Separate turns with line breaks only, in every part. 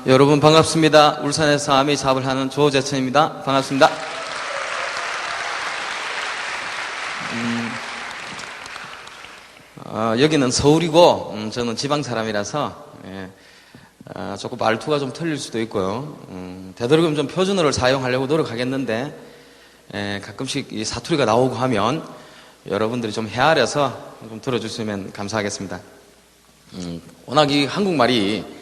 여러분 반갑습니다. 울산에서 아미 사업을 하는 조재천입니다. 반갑습니다. 여기는 서울이고 저는 지방 사람이라서 조금 말투가 좀 틀릴 수도 있고요. 되도록이면 좀 표준어를 사용하려고 노력하겠는데 가끔씩 이 사투리가 나오고 하면 여러분들이 좀 헤아려서 좀 들어주시면 감사하겠습니다. 워낙 이 한국말이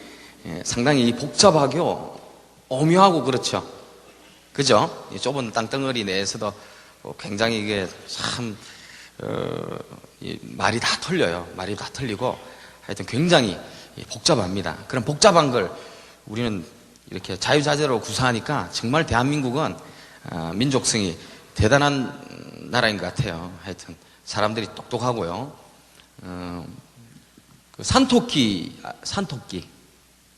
상당히 복잡하고 오묘하고 그렇죠. 그죠? 이 좁은 땅덩어리 내에서도 굉장히 이게 참 말이 다 틀려요. 말이 다 틀리고 하여튼 굉장히 복잡합니다. 그런 복잡한 걸 우리는 이렇게 자유자재로 구사하니까 정말 대한민국은 민족성이 대단한 나라인 것 같아요. 하여튼 사람들이 똑똑하고요. 산토끼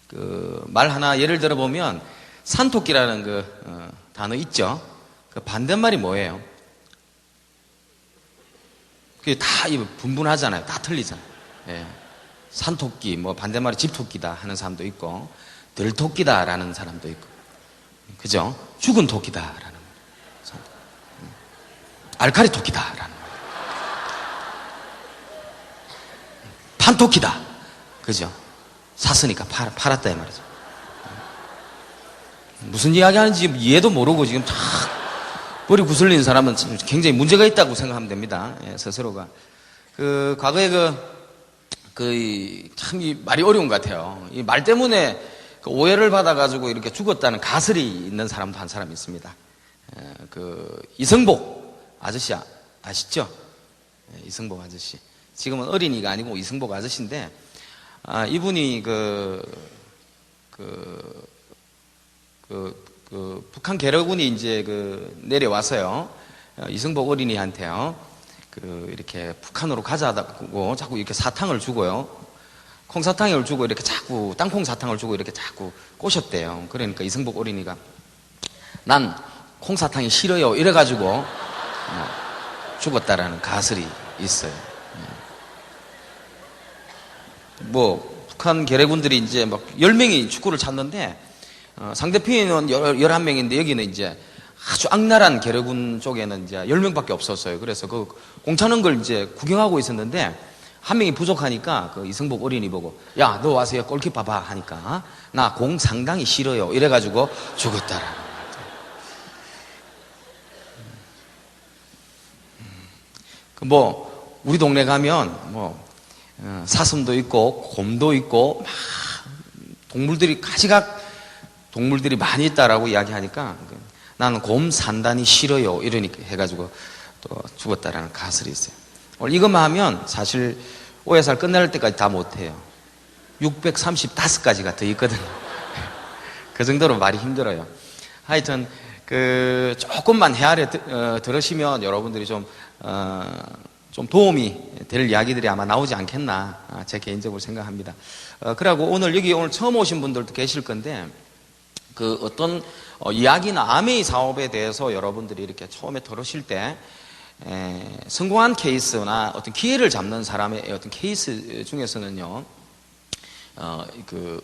그 말 하나 예를 들어 보면 산토끼라는 그 단어 있죠. 그 반대말이 뭐예요? 그게 다 분분하잖아요. 다 틀리잖아요. 예. 산토끼, 뭐 반대말이 집토끼다 하는 사람도 있고, 들토끼다라는 사람도 있고, 그죠? 죽은 토끼다라는 사람도, 알카리 토끼다라는, 판토끼다, 그죠? 샀으니까 팔았다 이 말이죠. 무슨 이야기 하는지 이해도 모르고 지금 탁 머리 구슬리는 사람은 굉장히 문제가 있다고 생각하면 됩니다. 예, 스스로가. 과거에 참 이 말이 어려운 것 같아요. 이 말 때문에 오해를 받아가지고 이렇게 죽었다는 가설이 있는 사람도 한 사람 있습니다. 이승복 아저씨 아시죠? 예, 이승복 아저씨. 지금은 어린이가 아니고 이승복 아저씨인데, 이분이 북한 괴뢰군이 이제 내려와서요, 이승복 어린이한테요, 이렇게 북한으로 가자고 자꾸 이렇게 사탕을 주고요, 콩사탕을 주고 이렇게 자꾸, 땅콩 사탕을 주고 이렇게 자꾸 꼬셨대요. 그러니까 이승복 어린이가 난 콩사탕이 싫어요. 이래가지고 죽었다라는 가설이 있어요. 북한 괴뢰군들이 이제 막 10명이 축구를 찼는데, 상대편은 11명인데 여기는 이제 아주 악랄한 괴뢰군 쪽에는 이제 10명밖에 없었어요. 그래서 공차는 걸 이제 구경하고 있었는데, 한 명이 부족하니까 이승복 어린이 보고, 야, 너 와서 골키퍼 봐 하니까, 나 공 상당히 싫어요. 이래가지고 죽었다라는. 우리 동네 가면 사슴도 있고 곰도 있고 막 동물들이 가지각 동물들이 많이 있다라고 이야기하니까, 나는 곰 산단이 싫어요 이러니까 해가지고 또 죽었다라는 가설이 있어요. 오늘 이것만 하면 사실 오해살 끝날 때까지 다 못해요. 635가지가 더 있거든요. 그 정도로 말이 힘들어요. 하여튼 조금만 헤아려 들으시면 여러분들이 좀 도움이 될 이야기들이 아마 나오지 않겠나, 제 개인적으로 생각합니다. 그리고 오늘 처음 오신 분들도 계실 건데, 어떤 이야기나 아메이 사업에 대해서 여러분들이 이렇게 처음에 들으실 때, 성공한 케이스나 어떤 기회를 잡는 사람의 어떤 케이스 중에서는요,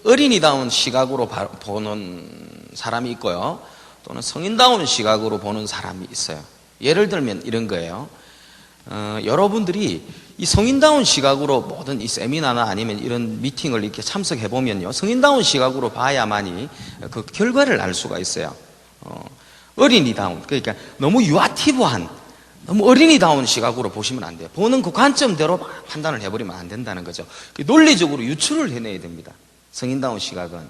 어린이다운 시각으로 보는 사람이 있고요, 또는 성인다운 시각으로 보는 사람이 있어요. 예를 들면 이런 거예요. 여러분들이 이 성인다운 시각으로 모든 이 세미나나 아니면 이런 미팅을 이렇게 참석해 보면요, 성인다운 시각으로 봐야만이 그 결과를 알 수가 있어요. 어린이다운, 그러니까 너무 유아티브한, 너무 어린이다운 시각으로 보시면 안 돼요. 보는 그 관점대로 판단을 해버리면 안 된다는 거죠. 논리적으로 유추를 해내야 됩니다. 성인다운 시각은.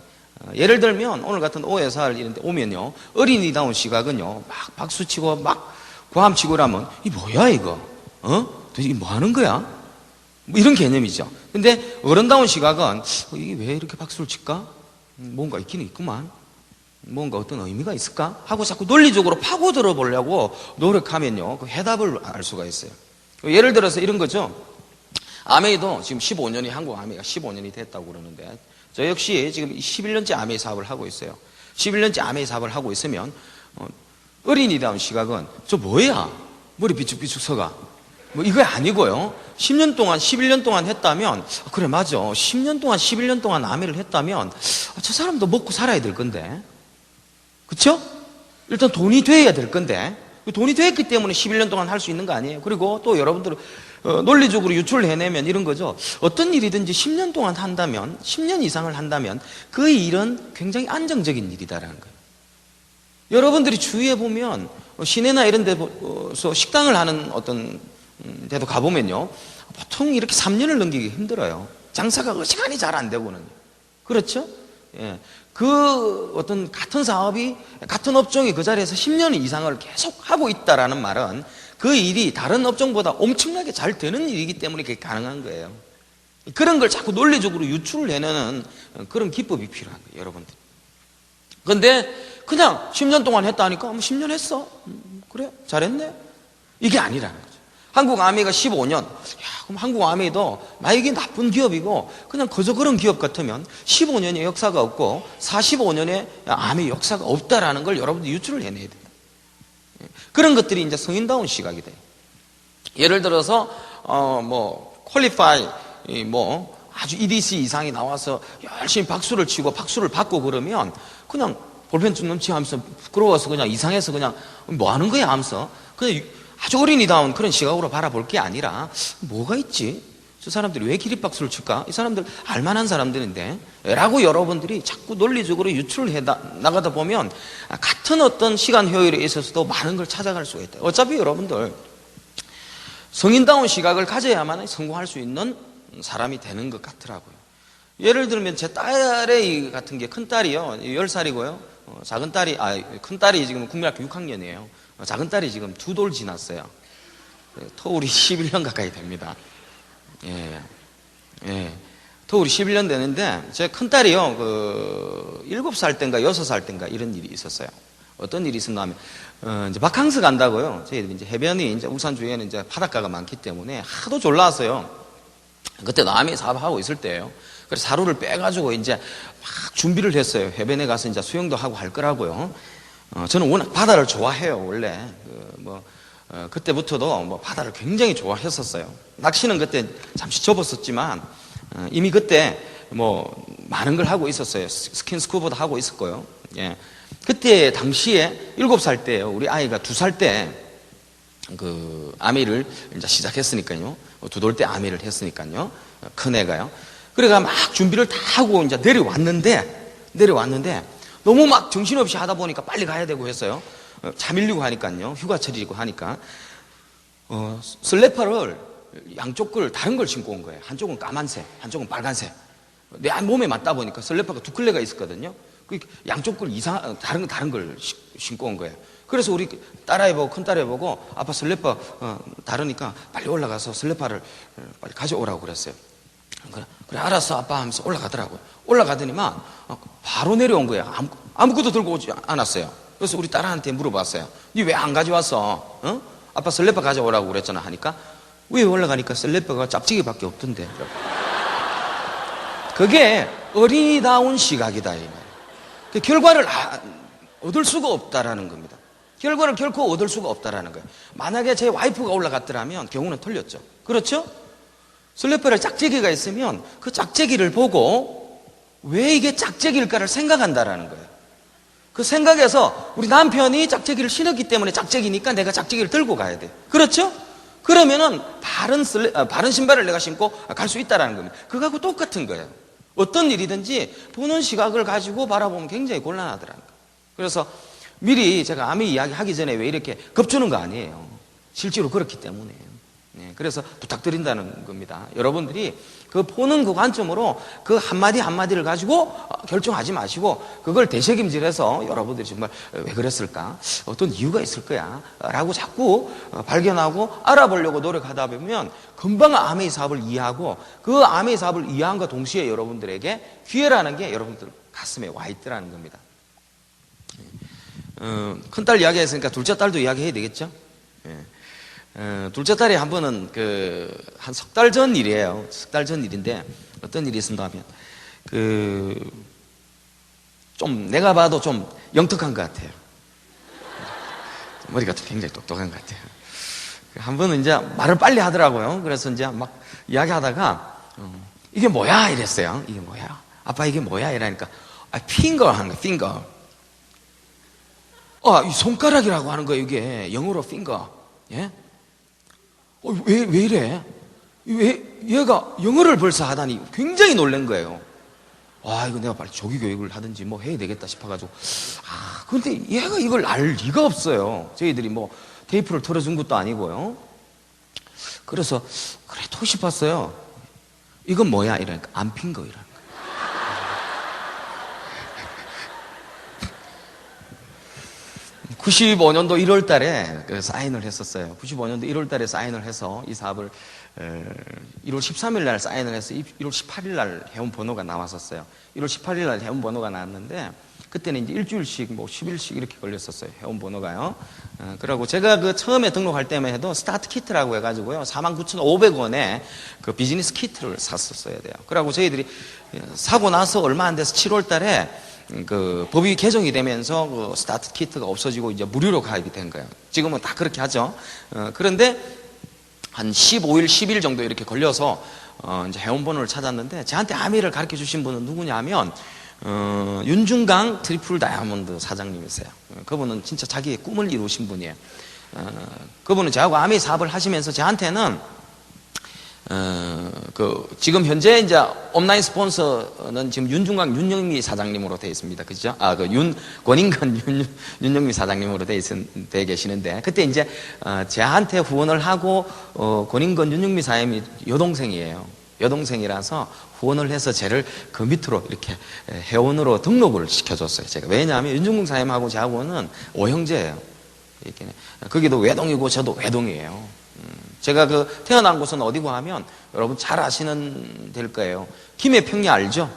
예를 들면 오늘 같은 오해살 이런 데 오면요, 어린이다운 시각은요, 막 박수치고 막 고함치고 이러면, 이 뭐야 이거? 도대체 뭐 하는 거야? 뭐 이런 개념이죠. 근데 어른다운 시각은, 이게 왜 이렇게 박수를 칠까? 뭔가 있긴 있구만. 뭔가 어떤 의미가 있을까? 하고 자꾸 논리적으로 파고들어 보려고 노력하면요, 그 해답을 알 수가 있어요. 예를 들어서 이런 거죠. 아메이도 지금 15년이, 한국 아메이가 15년이 됐다고 그러는데, 저 역시 지금 11년째 아메이 사업을 하고 있어요. 11년째 아메이 사업을 하고 있으면, 어린이다운 시각은, 저 뭐야? 머리 비축비축 서가. 뭐 이거 아니고요. 10년 동안, 11년 동안 했다면, 그래, 맞아. 10년 동안, 11년 동안 아미를 했다면, 저 사람도 먹고 살아야 될 건데. 그쵸? 일단 돈이 돼야 될 건데. 돈이 됐기 때문에 11년 동안 할 수 있는 거 아니에요? 그리고 또 여러분들, 논리적으로 유출을 해내면 이런 거죠. 어떤 일이든지 10년 동안 한다면, 10년 이상을 한다면, 그 일은 굉장히 안정적인 일이다라는 거예요. 여러분들이 주위에 보면, 시내나 이런 데서 식당을 하는 어떤 데도 가보면요, 보통 이렇게 3년을 넘기기 힘들어요. 장사가 어지간히 잘 안 되고는. 그렇죠? 예. 그 어떤 같은 사업이, 같은 업종이 그 자리에서 10년 이상을 계속 하고 있다라는 말은 그 일이 다른 업종보다 엄청나게 잘 되는 일이기 때문에 그게 가능한 거예요. 그런 걸 자꾸 논리적으로 유출을 해내는 그런 기법이 필요한 거예요, 여러분들. 근데 그냥 10년 동안 했다니까, 10년 했어. 그래, 잘했네. 이게 아니라는 거죠. 한국 아미가 15년. 그럼 한국 아미도 만약에 나쁜 기업이고 그냥 그저 그런 기업 같으면 15년의 역사가 없고 45년의 아미 역사가 없다라는 걸 여러분들이 유출을 해내야 돼요. 그런 것들이 이제 성인다운 시각이 돼요. 예를 들어서 퀄리파이 아주 EDC 이상이 나와서 열심히 박수를 치고 박수를 받고 그러면 그냥 볼펜 좀 넘치 하면서 부끄러워서 그냥 이상해서 그냥 뭐 하는 거야 하면서 그냥 아주 어린이다운 그런 시각으로 바라볼 게 아니라 뭐가 있지? 저 사람들이 왜 기립박수를 칠까? 이 사람들 알만한 사람들인데 라고 여러분들이 자꾸 논리적으로 유출을 해 나가다 보면 같은 어떤 시간 효율에 있어서도 많은 걸 찾아갈 수가 있다. 어차피 여러분들 성인다운 시각을 가져야만 성공할 수 있는 사람이 되는 것 같더라고요. 예를 들면 제 딸의 같은 게 큰딸이요 10살이고요 작은 딸이 큰딸이 지금 국민학교 6학년이에요 작은 딸이 지금 2돌 지났어요. 터울이 11년 가까이 됩니다. 터울이 11년 되는데 제 큰딸이요 7살 땐가 6살 땐가 이런 일이 있었어요. 어떤 일이 있었나 하면 이제 바캉스 간다고요. 저희들이 이제 해변이 이제 울산 주위에는 이제 바닷가가 많기 때문에 하도 졸라왔어요. 그때 남해 사업하고 있을 때예요. 그래서 사료를 빼가지고 이제 막 준비를 했어요. 해변에 가서 이제 수영도 하고 할 거라고요. 저는 워낙 바다를 좋아해요, 원래. 그때부터도 바다를 굉장히 좋아했었어요. 낚시는 그때 잠시 접었었지만, 이미 그때 많은 걸 하고 있었어요. 스킨스쿠버도 하고 있었고요. 예. 그때 당시에 7살 때예요. 우리 아이가 2살 때, 아미를 이제 시작했으니까요. 2돌 때 아미를 했으니까요. 큰애가요. 그래가 막 준비를 다 하고 이제 내려왔는데, 너무 막 정신없이 하다 보니까 빨리 가야 되고 했어요. 차 밀리고 하니까요. 휴가철이고 하니까. 슬래퍼를 양쪽 걸 다른 걸 신고 온 거예요. 한쪽은 까만색, 한쪽은 빨간색. 내 몸에 맞다 보니까 슬래퍼가 2켤레가 있었거든요. 양쪽 걸 다른 걸 신고 온 거예요. 그래서 우리 딸아이 보고 큰딸아이 보고 아빠 슬래퍼 다르니까 빨리 올라가서 슬래퍼를 빨리 가져오라고 그랬어요. 그래 알았어 아빠 하면서 올라가더라고요. 올라가더니만 바로 내려온 거예요. 아무것도 들고 오지 않았어요. 그래서 우리 딸한테 물어봤어요. 니 왜 안 가져왔어? 아빠 슬래퍼 가져오라고 그랬잖아 하니까 위에 올라가니까 슬래퍼가 짝지기밖에 없던데. 그게 어린이다운 시각이다 이 말이에요. 그 결과를 얻을 수가 없다라는 겁니다. 결과를 결코 얻을 수가 없다라는 거예요. 만약에 제 와이프가 올라갔더라면 경우는 틀렸죠. 그렇죠? 슬래퍼에 짝재기가 있으면 그 짝재기를 보고 왜 이게 짝재기일까를 생각한다라는 거예요. 그 생각에서 우리 남편이 짝재기를 신었기 때문에 짝재기니까 내가 짝재기를 들고 가야 돼. 그렇죠? 그러면은 바른 신발을 내가 신고 갈 수 있다라는 겁니다. 그거하고 똑같은 거예요. 어떤 일이든지 보는 시각을 가지고 바라보면 굉장히 곤란하더라는 거예요. 그래서 미리 제가 아미 이야기 하기 전에 왜 이렇게 겁주는 거 아니에요. 실제로 그렇기 때문에. 그래서 부탁드린다는 겁니다. 여러분들이 그 보는 그 관점으로 그 한마디 한마디를 가지고 결정하지 마시고 그걸 되새김질해서 여러분들이 정말 왜 그랬을까? 어떤 이유가 있을 거야? 라고 자꾸 발견하고 알아보려고 노력하다 보면 금방 아메이 사업을 이해하고 그 아메이 사업을 이해함과 동시에 여러분들에게 기회라는 게 여러분들 가슴에 와 있더라는 겁니다. 큰딸 이야기했으니까 둘째 딸도 이야기해야 되겠죠? 둘째 딸이 한 번은 한 석 달 전 일이에요. 석 달 전 일인데 어떤 일이 있었나 하면 좀 내가 봐도 좀 영특한 것 같아요. 머리가 굉장히 똑똑한 것 같아요. 한 번은 이제 말을 빨리 하더라고요. 그래서 이제 막 이야기하다가 이게 뭐야 이랬어요. 이게 뭐야? 아빠 이게 뭐야? 이러니까 핑거 하는 거야. 핑거. 이 손가락이라고 하는 거예요. 이게 영어로 핑거. 예? 왜 이래? 왜 얘가 영어를 벌써 하다니 굉장히 놀란 거예요. 이거 내가 빨리 조기 교육을 하든지 뭐 해야 되겠다 싶어가지고. 근데 얘가 이걸 알 리가 없어요. 저희들이 뭐 테이프를 틀어준 것도 아니고요. 그래서 그래도 싶었어요. 이건 뭐야? 이러니까 안 핀 거 이러는 거예요. 95년도 1월 달에 사인을 했었어요. 95년도 1월 달에 사인을 해서 이 사업을 1월 13일 날 사인을 해서 1월 18일 날 회원 번호가 나왔었어요. 1월 18일 날 회원 번호가 나왔는데 그때는 이제 일주일씩 뭐 10일씩 이렇게 걸렸었어요. 회원 번호가요. 그러고 제가 그 처음에 등록할 때만 해도 스타트 키트라고 해가지고요. 49,500원에 그 비즈니스 키트를 샀었어야 돼요. 그러고 저희들이 사고 나서 얼마 안 돼서 7월 달에 그 법이 개정이 되면서 그 스타트 키트가 없어지고 이제 무료로 가입이 된 거예요. 지금은 다 그렇게 하죠. 그런데 한 15일, 10일 정도 이렇게 걸려서 이제 회원번호를 찾았는데 저한테 아미를 가르쳐 주신 분은 누구냐면 윤중강 트리플 다이아몬드 사장님이세요. 그분은 진짜 자기의 꿈을 이루신 분이에요. 그분은 저하고 아미 사업을 하시면서 저한테는 지금 현재 이제 온라인 스폰서는 지금 윤중강 윤영미 사장님으로 되어 있습니다. 그죠? 권인건 윤영미 사장님으로 되어 계시는데, 그때 이제, 저한테 후원을 하고, 권인건 윤영미 사장님이 여동생이에요. 여동생이라서 후원을 해서 쟤를 그 밑으로 이렇게 회원으로 등록을 시켜줬어요. 제가. 왜냐하면 윤중강 사장님하고 저하고는 오형제예요. 이렇게. 거기도 외동이고 저도 외동이에요. 제가 태어난 곳은 어디고 하면 여러분 잘 아시는 될 거예요. 김해평야 알죠?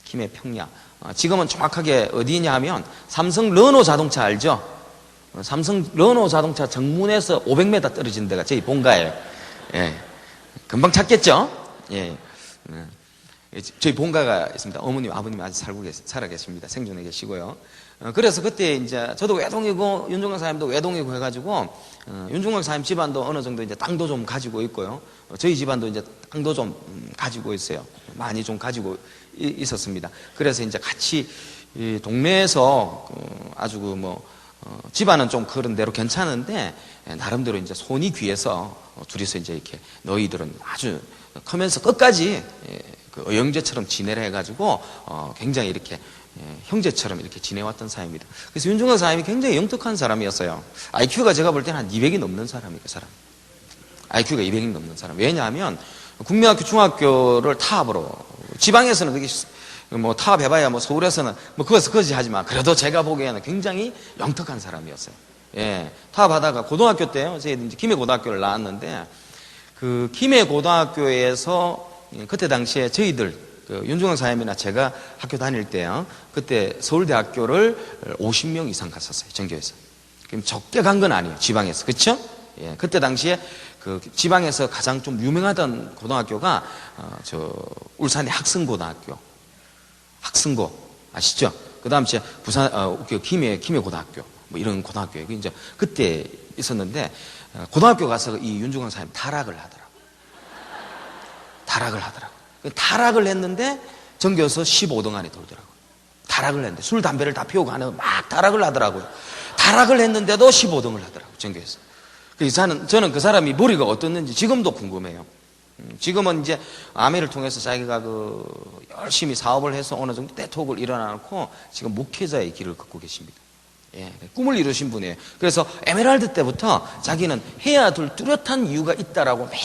김해평야. 지금은 정확하게 어디냐 하면 삼성 르노 자동차 알죠? 삼성 르노 자동차 정문에서 500m 떨어진 데가 저희 본가예요. 예. 금방 찾겠죠? 예. 저희 본가가 있습니다. 어머님, 아버님 아직 살아 계십니다. 생존해 계시고요. 그래서 그때 이제 저도 외동이고 윤중강 사장님도 외동이고 해가지고 윤중강 사장님 집안도 어느 정도 이제 땅도 좀 가지고 있고요. 저희 집안도 이제 땅도 좀 가지고 있어요. 많이 좀 가지고 있었습니다. 그래서 이제 같이 이 동네에서 아주 집안은 좀 그런 대로 괜찮은데 나름대로 이제 손이 귀해서 둘이서 이제 이렇게 너희들은 아주 크면서 끝까지 그 어영제처럼 지내려 해가지고 굉장히 이렇게 형제처럼 이렇게 지내왔던 사람입니다. 그래서 윤중강 사람이 굉장히 영특한 사람이었어요. IQ가 제가 볼 때는 한 200이 넘는 사람이에요. 그 사람. IQ가 200이 넘는 사람. 왜냐하면 국민학교, 중학교를 타업으로, 지방에서는 그게 타업해봐야 서울에서는 그것이 하지만 그래도 제가 보기에는 굉장히 영특한 사람이었어요. 예. 타업하다가 고등학교 때요. 제가 이제 김해고등학교를 나왔는데 그 김해고등학교에서 그때 당시에 저희들 윤중강 사장님이나 제가 학교 다닐 때요. 그때 서울대학교를 50명 이상 갔었어요. 전교에서. 그럼 적게 간 건 아니에요. 지방에서. 그렇죠? 예. 그때 당시에 그 지방에서 가장 좀 유명하던 고등학교가 울산의 학승고등학교. 학승고 아시죠? 그다음 이제 부산 김해고등학교 이런 고등학교에 이제 그때 있었는데 고등학교 가서 이 윤중강 사장님 타락을 하더라고요. 타락을 했는데 전교에서 15등 안에 들더라고요. 타락을 했는데 술 담배를 다 피우고 하는 막 타락을 하더라고요. 타락을 했는데도 15등을 하더라고요. 전교에서. 그래서 저는 그 사람이 머리가 어떻는지 지금도 궁금해요. 지금은 이제 아미를 통해서 자기가 열심히 사업을 해서 어느 정도 대통을 일어나놓고 지금 목회자의 길을 걷고 계십니다. 예, 꿈을 이루신 분이에요. 그래서 에메랄드 때부터 자기는 해야 될 뚜렷한 이유가 있다라고 매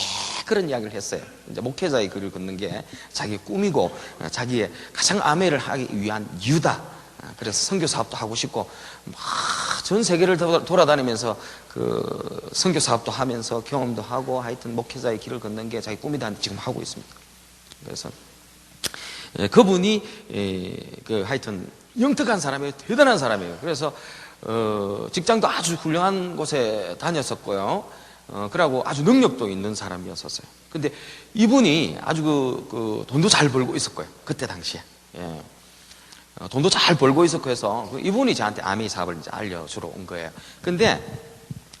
그런 이야기를 했어요. 이제 목회자의 길을 걷는 게 자기 꿈이고 자기의 가장 아멘을 하기 위한 이유다. 그래서 선교 사업도 하고 싶고 전 세계를 돌아다니면서 그 선교 사업도 하면서 경험도 하고 하여튼 목회자의 길을 걷는 게 자기 꿈이다. 지금 하고 있습니다. 그래서 그분이 하여튼 영특한 사람이에요. 대단한 사람이에요. 그래서 직장도 아주 훌륭한 곳에 다녔었고요. 그러고 아주 능력도 있는 사람이었었어요. 근데 이분이 아주 돈도 잘 벌고 있을 거예요. 그때 당시에. 예. 돈도 잘 벌고 있었고 해서 이분이 저한테 아미 사업을 이제 알려주러 온 거예요. 근데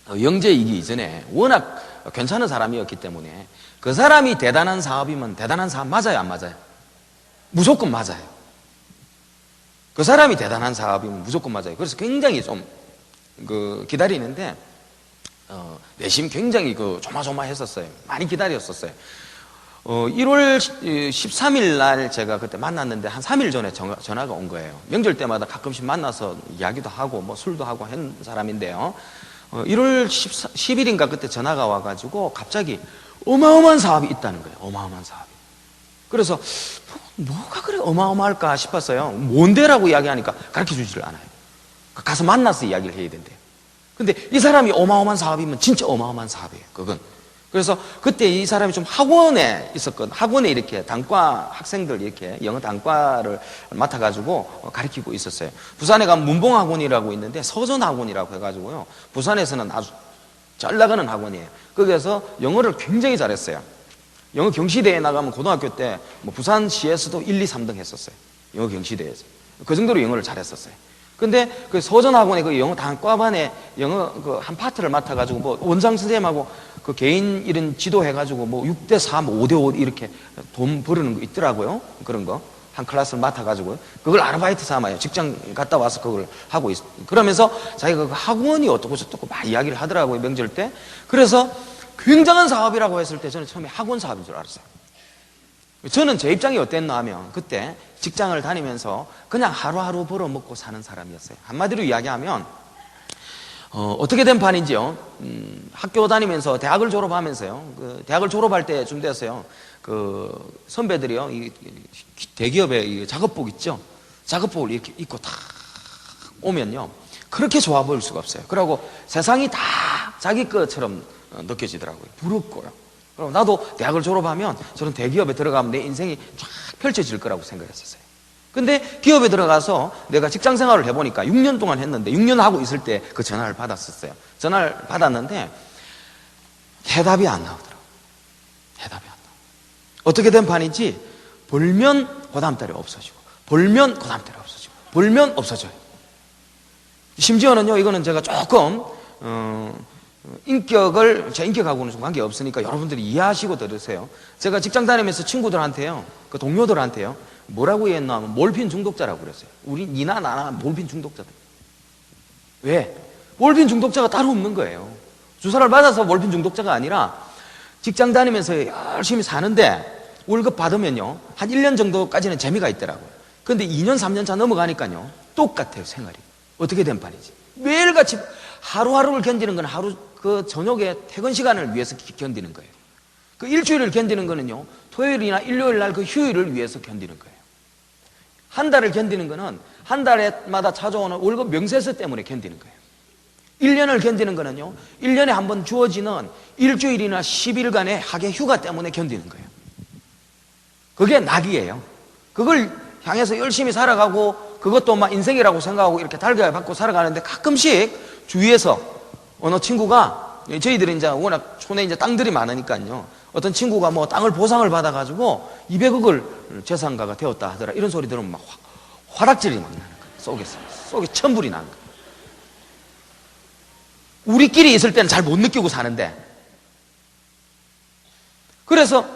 영재이기 이전에 워낙 괜찮은 사람이었기 때문에 그 사람이 대단한 사업이면 대단한 사업 맞아요, 안 맞아요? 무조건 맞아요. 그 사람이 대단한 사업이면 무조건 맞아요. 그래서 굉장히 좀 기다리는데 내심 굉장히 조마조마했었어요. 많이 기다렸었어요. 1월 13일 날 제가 그때 만났는데 한 3일 전에 전화가 온 거예요. 명절 때마다 가끔씩 만나서 이야기도 하고 뭐 술도 하고 한 사람인데요. 1월 10일인가 그때 전화가 와가지고 갑자기 어마어마한 사업이 있다는 거예요. 어마어마한 사업이. 그래서 뭐가 그래 어마어마할까 싶었어요. 뭔데라고 이야기하니까 가르쳐 주지를 않아요. 가서 만나서 이야기를 해야 된대요. 근데 이 사람이 어마어마한 사업이면 진짜 어마어마한 사업이에요. 그건. 그래서 그때 이 사람이 좀 학원에 있었거든. 학원에 이렇게 단과 학생들 이렇게 영어 단과를 맡아가지고 가르치고 있었어요. 부산에 가면 문봉학원이라고 있는데 서전학원이라고 해가지고요. 부산에서는 아주 잘 나가는 학원이에요. 거기에서 영어를 굉장히 잘했어요. 영어 경시대회에 나가면 고등학교 때 뭐 부산시에서도 1, 2, 3등 했었어요. 영어 경시대회에서. 그 정도로 영어를 잘했었어요. 근데 그 서전학원의 그 영어 단과반에 영어 그 한 파트를 맡아가지고 뭐 원장 선생님하고 그 개인 이런 지도해가지고 뭐 6대4, 뭐 5대5 이렇게 돈 버르는 거 있더라고요. 그런 거. 한 클래스를 맡아가지고요. 그걸 아르바이트 삼아요. 직장 갔다 와서 그걸 하고 있어. 그러면서 자기가 그 학원이 어떻고 저떻고 막 이야기를 하더라고요. 명절 때. 그래서 굉장한 사업이라고 했을 때 저는 처음에 학원 사업인 줄 알았어요. 저는 제 입장이 어땠나 하면 그때 직장을 다니면서 그냥 하루하루 벌어먹고 사는 사람이었어요. 한마디로 이야기하면 어떻게 된 판인지요. 학교 다니면서 대학을 졸업하면서요. 그 대학을 졸업할 때쯤 됐어요. 그 선배들이요. 이 대기업의 이 작업복 있죠. 작업복을 이렇게 입고 다 오면요. 그렇게 좋아 보일 수가 없어요. 그러고 세상이 다 자기 것처럼 느껴지더라고요. 부럽고요. 그럼 나도 대학을 졸업하면 저는 대기업에 들어가면 내 인생이 쫙 펼쳐질 거라고 생각했었어요. 근데 기업에 들어가서 내가 직장 생활을 해보니까 6년 동안 했는데 6년 하고 있을 때 그 전화를 받았었어요. 전화를 받았는데 대답이 안 나오더라고요. 대답이 안 나와요. 어떻게 된 판인지 벌면 그 다음 달에 없어지고 벌면 그 다음 달에 없어지고 벌면 없어져요. 심지어는요, 이거는 제가 조금 제 인격하고는 좀 관계 없으니까 여러분들이 이해하시고 들으세요. 제가 직장 다니면서 친구들한테요, 그 동료들한테요, 뭐라고 했나 하면 몰핀 중독자라고 그랬어요. 우리 니나 나나 몰핀 중독자들. 왜? 몰핀 중독자가 따로 없는 거예요. 주사를 맞아서 몰핀 중독자가 아니라 직장 다니면서 열심히 사는데 월급 받으면요, 한 1년 정도까지는 재미가 있더라고요. 근데 2년, 3년 차 넘어가니까요, 똑같아요, 생활이. 어떻게 된 판이지? 매일같이 하루하루를 견디는 건 하루 그 저녁에 퇴근 시간을 위해서 견디는 거예요. 그 일주일을 견디는 거는요, 토요일이나 일요일 날 그 휴일을 위해서 견디는 거예요. 한 달을 견디는 거는 한 달마다 찾아오는 월급 명세서 때문에 견디는 거예요. 1년을 견디는 거는요, 1년에 한 번 주어지는 일주일이나 10일간의 학예 휴가 때문에 견디는 거예요. 그게 낙이에요. 그걸 향해서 열심히 살아가고 그것도 막 인생이라고 생각하고 이렇게 달걀 받고 살아가는데 가끔씩 주위에서 어느 친구가, 저희들이 이제 워낙 촌에 이제 땅들이 많으니까요, 어떤 친구가 뭐 땅을 보상을 받아가지고 200억을 재산가가 되었다 하더라. 이런 소리 들으면 막 화락질이 막 나는 거예요. 속에 천불이 나는 거예요. 우리끼리 있을 때는 잘 못 느끼고 사는데, 그래서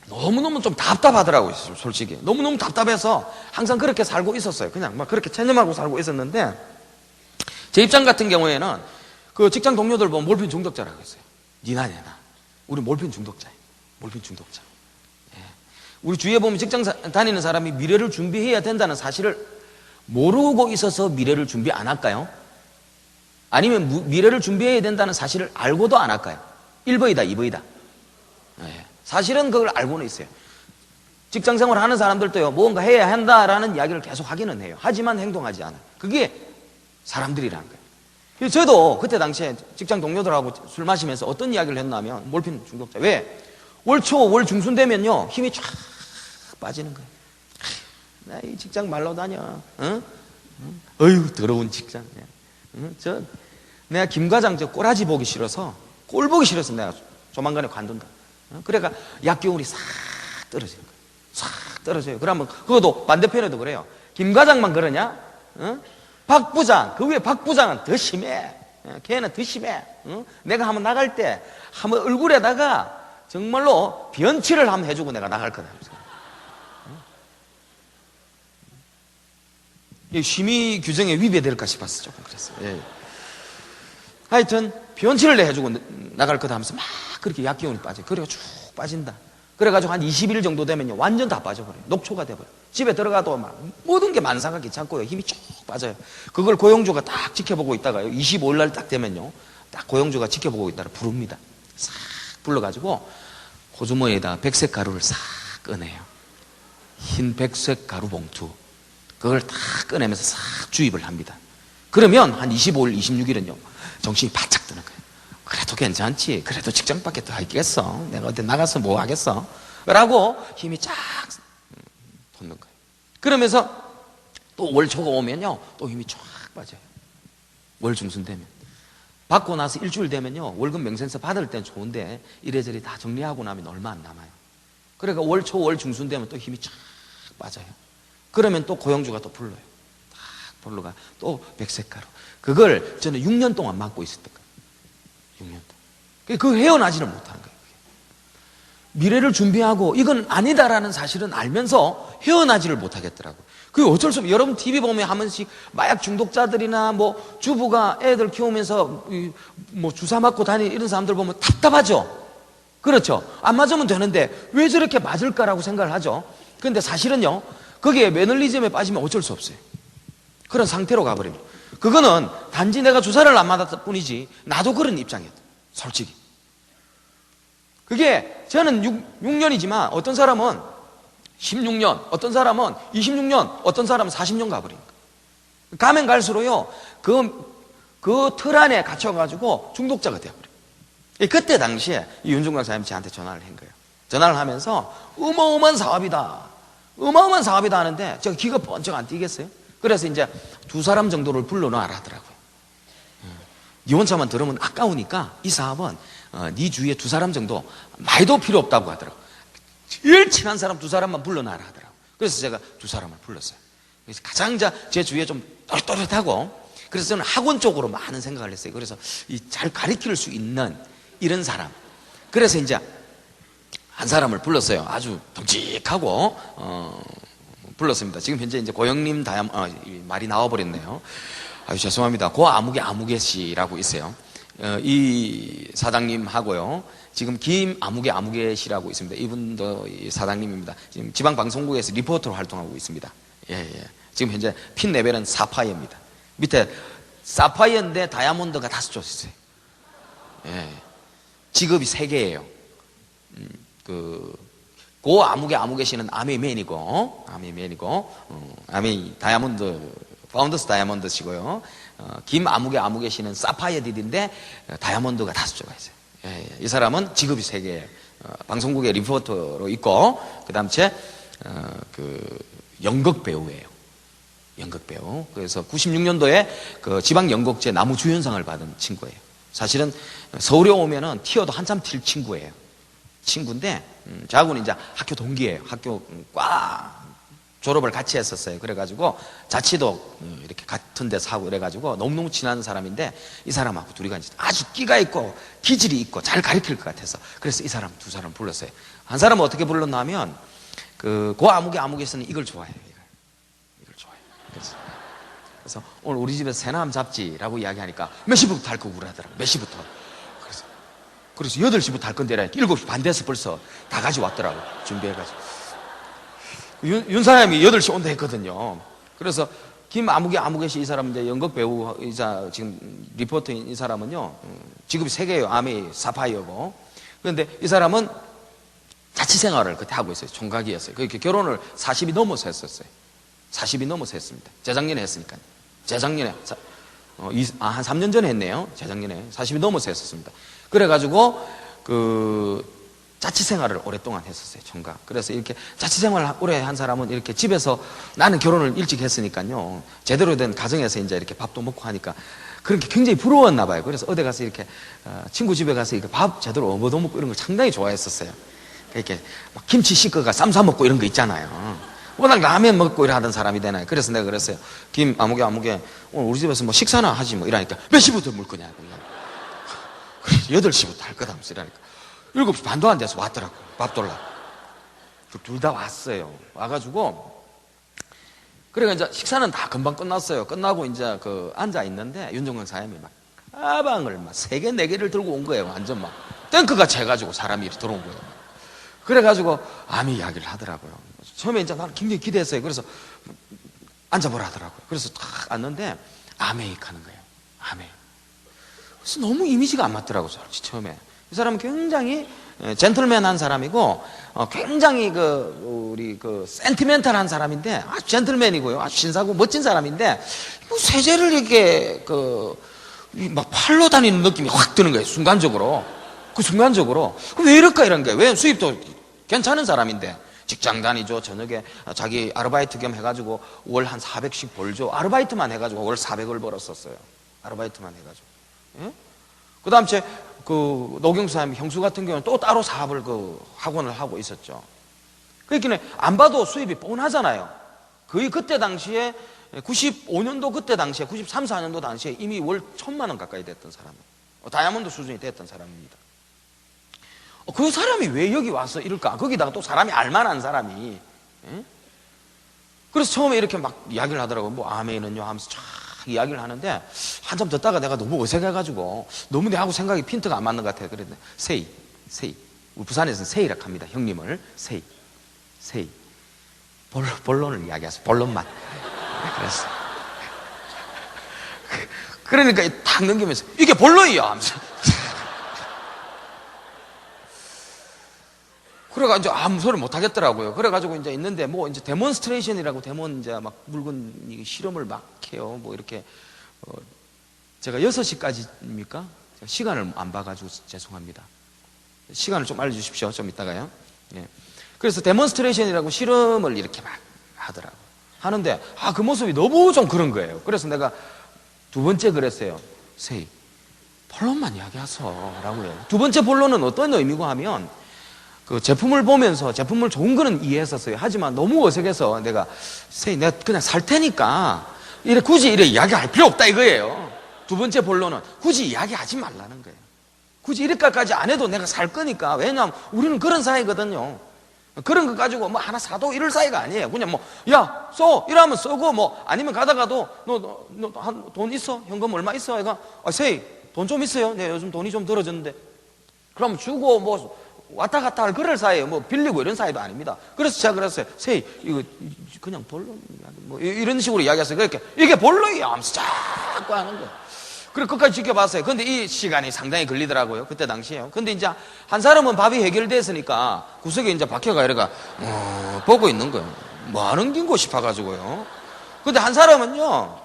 너무너무 좀 답답하더라고요, 솔직히. 너무너무 답답해서 항상 그렇게 살고 있었어요. 그냥 막 그렇게 체념하고 살고 있었는데, 제 입장 같은 경우에는 그 직장 동료들 보면 몰핀 중독자라고 했어요. 니나 내나. 우리 몰핀 중독자예요. 몰핀 중독자. 예. 우리 주위에 보면 직장 다니는 사람이 미래를 준비해야 된다는 사실을 모르고 있어서 미래를 준비 안 할까요? 아니면 미래를 준비해야 된다는 사실을 알고도 안 할까요? 1번이다, 2번이다. 예. 사실은 그걸 알고는 있어요. 직장 생활 하는 사람들도요, 뭔가 해야 한다라는 이야기를 계속 하기는 해요. 하지만 행동하지 않아요. 그게 사람들이라는 거예요. 저도 그때 당시에 직장 동료들하고 술 마시면서 어떤 이야기를 했냐면, 몰핀 중독자. 왜? 월 초, 월 중순 되면요, 힘이 쫙 빠지는 거예요. 나 이 직장 말로 다녀. 응? 어휴, 더러운 직장. 응? 내가 김 과장 저 꼬라지 보기 싫어서, 꼴 보기 싫어서 내가 조만간에 관둔다. 응? 그러니까 약기운이 싹 떨어지는 거예요. 싹 떨어져요. 그러면 그것도 반대편에도 그래요. 김 과장만 그러냐? 응? 박 부장, 그 위에 박 부장은 더 심해. 걔는 더 심해. 내가 한번 나갈 때 한번 얼굴에다가 정말로 변치를 한번 해주고 내가 나갈 거다. 심의 규정에 위배될까 싶었어. 조금 그랬어요. 예. 하여튼 변치를 해주고 나갈 거다 하면서 막 그렇게 약기운이 빠져요. 그래가 쭉 빠진다. 그래가지고 한 20일 정도 되면요 완전 다 빠져버려요. 녹초가 돼버려요. 집에 들어가도 막 모든 게 만사가 귀찮고요. 힘이 쭉 빠져요. 그걸 고용주가 딱 지켜보고 있다가요 25일 날 딱 되면요 딱 고용주가 지켜보고 있다가 부릅니다. 싹 불러가지고 호주머니에다 백색 가루를 싹 꺼내요. 흰 백색 가루 봉투 그걸 딱 꺼내면서 싹 주입을 합니다. 그러면 한 25일 26일은요 정신이 바짝 드는 거예요. 그래도 괜찮지. 그래도 직장밖에 더 있겠어. 내가 어디 나가서 뭐 하겠어. 라고 힘이 쫙 솟는 거예요. 그러면서 또 월초가 오면요 또 힘이 쫙 빠져요. 월 중순 되면 받고 나서 일주일 되면요 월급 명세서 받을 땐 좋은데 이래저래 다 정리하고 나면 얼마 안 남아요. 그러니까 월초 월 중순 되면 또 힘이 쫙 빠져요. 그러면 또 고용주가 또 불러요. 딱 불러가 또 백색가루 그걸 저는 6년 동안 맡고 있었던 거예요. 6년 동안. 그 헤어나지를 못하는 거예요. 미래를 준비하고 이건 아니다라는 사실은 알면서 헤어나지를 못하겠더라고요. 그게 어쩔 수 없어요. 여러분 TV 보면 한 번씩 마약 중독자들이나 뭐 주부가 애들 키우면서 뭐 주사 맞고 다니는 이런 사람들 보면 답답하죠. 그렇죠. 안 맞으면 되는데 왜 저렇게 맞을까라고 생각을 하죠. 그런데 사실은요 거기에 매너리즘에 빠지면 어쩔 수 없어요. 그런 상태로 가버립니다. 그거는 단지 내가 주사를 안 맞았을 뿐이지 나도 그런 입장이었다. 솔직히. 그게 저는 6년이지만 어떤 사람은 16년, 어떤 사람은 26년, 어떤 사람은 40년 가버립니다. 가면 갈수록요 그 틀 안에 갇혀가지고 중독자가 되어버려요. 그때 당시에 윤중 강사님이 저한테 전화를 한 거예요. 전화를 하면서 어마어마한 사업이다. 어마어마한 사업이다 하는데 제가 귀가 번쩍 안 뛰겠어요? 그래서 이제 2사람 정도를 불러놔라 하더라고요. 니 혼자만 들으면 아까우니까 이 사업은 네 주위에 2사람 정도 많이도 필요 없다고 하더라고요. 제일 친한 사람 2사람만 불러놔라 하더라고요. 그래서 제가 2사람을 불렀어요. 그래서 가장 제 주위에 좀 또렷또렷하고 그래서 저는 학원 쪽으로 많은 생각을 했어요. 그래서 잘 가르칠 수 있는 이런 사람. 그래서 이제 한 사람을 불렀어요. 아주 듬직하고 불렀습니다. 지금 현재 이제 고영림 말이 나와버렸네요. 아유 죄송합니다. 고 아무개 씨라고 있어요. 이 사장님하고요. 지금 김 아무개 씨라고 있습니다. 이분도 사장님입니다. 지금 지방 방송국에서 리포터로 활동하고 있습니다. 예. 지금 현재 핀 레벨은 사파이어입니다. 밑에 사파이어인데 다이아몬드가 5쪽 있어요. 예. 직업이 3개예요. 고 아무개 씨는 아미맨이고 아미 다이아몬드 파운더스 다이아몬드시고요. 김 아무개 씨는 사파이어 딜인데 다이아몬드가 5조가 있어요. 예. 이 사람은 직업이 3개예요. 방송국의 리포터로 있고 그다음 연극 배우예요. 연극 배우. 그래서 96년도에 그 지방 연극제 나무주연상을 받은 친구예요. 사실은 서울에 오면은 티어도 한참 튈 친구예요. 친구인데 저하고는 이제 학교 동기예요. 학교 과 졸업을 같이 했었어요. 그래가지고 자취도 이렇게 같은 데서 하고 이래가지고 너무너무 친한 사람인데 이 사람하고 둘이 같이 아주 끼가 있고 기질이 있고 잘 가르칠 것 같아서 그래서 이 사람 2사람 불렀어요. 한 사람은 어떻게 불렀나 하면 고 아무개에서는 이걸 좋아해요. 이걸 좋아해요. 그래서 오늘 우리 집에서 새남 잡지라고 이야기하니까 몇 시부터 할 거고 그러더라고요. 몇 시부터. 그래서 8시부터 할 건데 7시 반 돼서 벌써 다 가져왔더라고요. 준비해가지고. 윤사님이 8시 온다 했거든요. 그래서 김 아무개 씨 이 사람은 이제 연극 배우이자 지금 리포터인 이 사람은요, 직업이 3개예요. 아미, 사파이어고. 그런데 이 사람은 자취 생활을 그때 하고 있어요. 총각이었어요. 그렇게 결혼을 40이 넘어서 했었어요. 40이 넘어서 했습니다. 재작년에 했으니까요. 재작년에. 한 3년 전에 했네요. 재작년에. 40이 넘어서 했었습니다. 그래가지고, 자취 생활을 오랫동안 했었어요. 총각. 그래서 이렇게 자취 생활을 오래 한 사람은 이렇게 집에서 나는 결혼을 일찍 했으니까요. 제대로 된 가정에서 이제 이렇게 밥도 먹고 하니까 그런 게 굉장히 부러웠나 봐요. 그래서 어디 가서 이렇게 친구 집에 가서 이렇게 밥 제대로 얻어먹고 이런 걸 상당히 좋아했었어요. 이렇게 막 김치 씻어가 쌈 싸먹고 이런 거 있잖아요. 워낙 라면 먹고 이러던 사람이 되나요. 그래서 내가 그랬어요. 김 아무개 오늘 우리 집에서 뭐 식사나 하지 뭐 이러니까 몇 시부터 물 거냐고. 그래서 8시부터 할 거다 하면서 이러니까 7시 반도 안 돼서 왔더라고. 밥 돌라. 둘 다 왔어요. 와가지고 그러니까 이제 식사는 다 금방 끝났어요. 끝나고 이제 앉아 있는데 윤종근 사장님이 막 가방을 막 3개, 4개를 들고 온 거예요. 완전 막 탱크같이 해가지고 사람이 이렇게 들어온 거예요. 그래가지고 암 이야기를 하더라고요. 처음에 이제 나는 굉장히 기대했어요. 그래서 앉아보라 하더라고요. 그래서 딱 앉는데 아메이크 하는 거예요. 아메이크. 그래서 너무 이미지가 안 맞더라고요. 처음에. 이 사람은 굉장히 젠틀맨한 사람이고 굉장히 우리 센티멘탈한 사람인데 아주 젠틀맨이고요. 아주 신사고 멋진 사람인데 세제를 이렇게 막 팔로 다니는 느낌이 확 드는 거예요. 순간적으로. 왜 이럴까 이런 거예요. 왜 수입도 괜찮은 사람인데 직장 다니죠. 저녁에 자기 아르바이트 겸 해가지고 월 한 400씩 벌죠. 아르바이트만 해가지고 월 400을 벌었었어요. 아르바이트만 해가지고. 예? 그 다음 노경수 사람 형수 같은 경우는 또 따로 사업을 학원을 하고 있었죠. 그러니까 안 봐도 수입이 뻔하잖아요. 거의 그때 당시에 95년도 그때 당시에 93, 4년도 당시에 이미 월 1,000만 원 가까이 됐던 사람이에요. 다이아몬드 수준이 됐던 사람입니다. 그 사람이 왜 여기 와서 이럴까? 거기다가 또 사람이 알만한 사람이. 예? 그래서 처음에 이렇게 막 이야기를 하더라고요. 뭐 아멘은요 하면서 쫙 이야기를 하는데 한참 듣다가 내가 너무 어색해가지고 너무 내하고 생각이 핀트가 안 맞는 것 같아요. 그랬는데 세이 우리 부산에서는 세이라고 합니다. 형님을 세이 본론을 이야기하세요. 본론만. 그랬어. 그러니까 딱 넘기면서 이게 본론이야 하면서 그래가지고 아무 소리 못 하겠더라고요. 그래가지고 이제 있는데 뭐 이제 데몬스트레이션이라고 이제 막 물건 실험을 막 해요. 뭐 이렇게 제가 6시까지입니까? 제가 시간을 안 봐가지고 죄송합니다. 시간을 좀 알려주십시오. 좀 이따가요. 예. 그래서 데몬스트레이션이라고 실험을 이렇게 막 하더라고요. 하는데 그 모습이 너무 좀 그런 거예요. 그래서 내가 2번째 그랬어요. 세이 본론만 이야기하소 라고요. 2번째 본론은 어떤 의미고 하면 제품을 보면서 제품을 좋은 거는 이해했었어요. 하지만 너무 어색해서 내가 그냥 살 테니까 굳이 이야기할 필요 없다 이거예요. 2번째 본론은 굳이 이야기하지 말라는 거예요. 굳이 이렇게까지 안 해도 내가 살 거니까. 왜냐하면 우리는 그런 사이거든요. 그런 거 가지고 뭐 하나 사도 이럴 사이가 아니에요. 그냥 써 이러면 쓰고 아니면 가다가도 너 돈 있어? 현금 얼마 있어? 내가 세이 돈 좀 있어요. 네 요즘 돈이 좀 들어졌는데 그럼 주고 왔다 갔다 할 그럴 사이에요. 빌리고 이런 사이도 아닙니다. 그래서 제가 그랬어요. 세이 이거 그냥 본론 이런 식으로 이야기했어요. 그러니까 이게 본론이야 하면서 자꾸 하는 거예요. 그래 끝까지 지켜봤어요. 근데 이 시간이 상당히 걸리더라고요. 그때 당시에요. 근데 이제 한 사람은 밥이 해결됐으니까 구석에 이제 박혀가 이래가 보고 있는 거예요. 뭐 하는 긴고 싶어가지고요. 근데 한 사람은요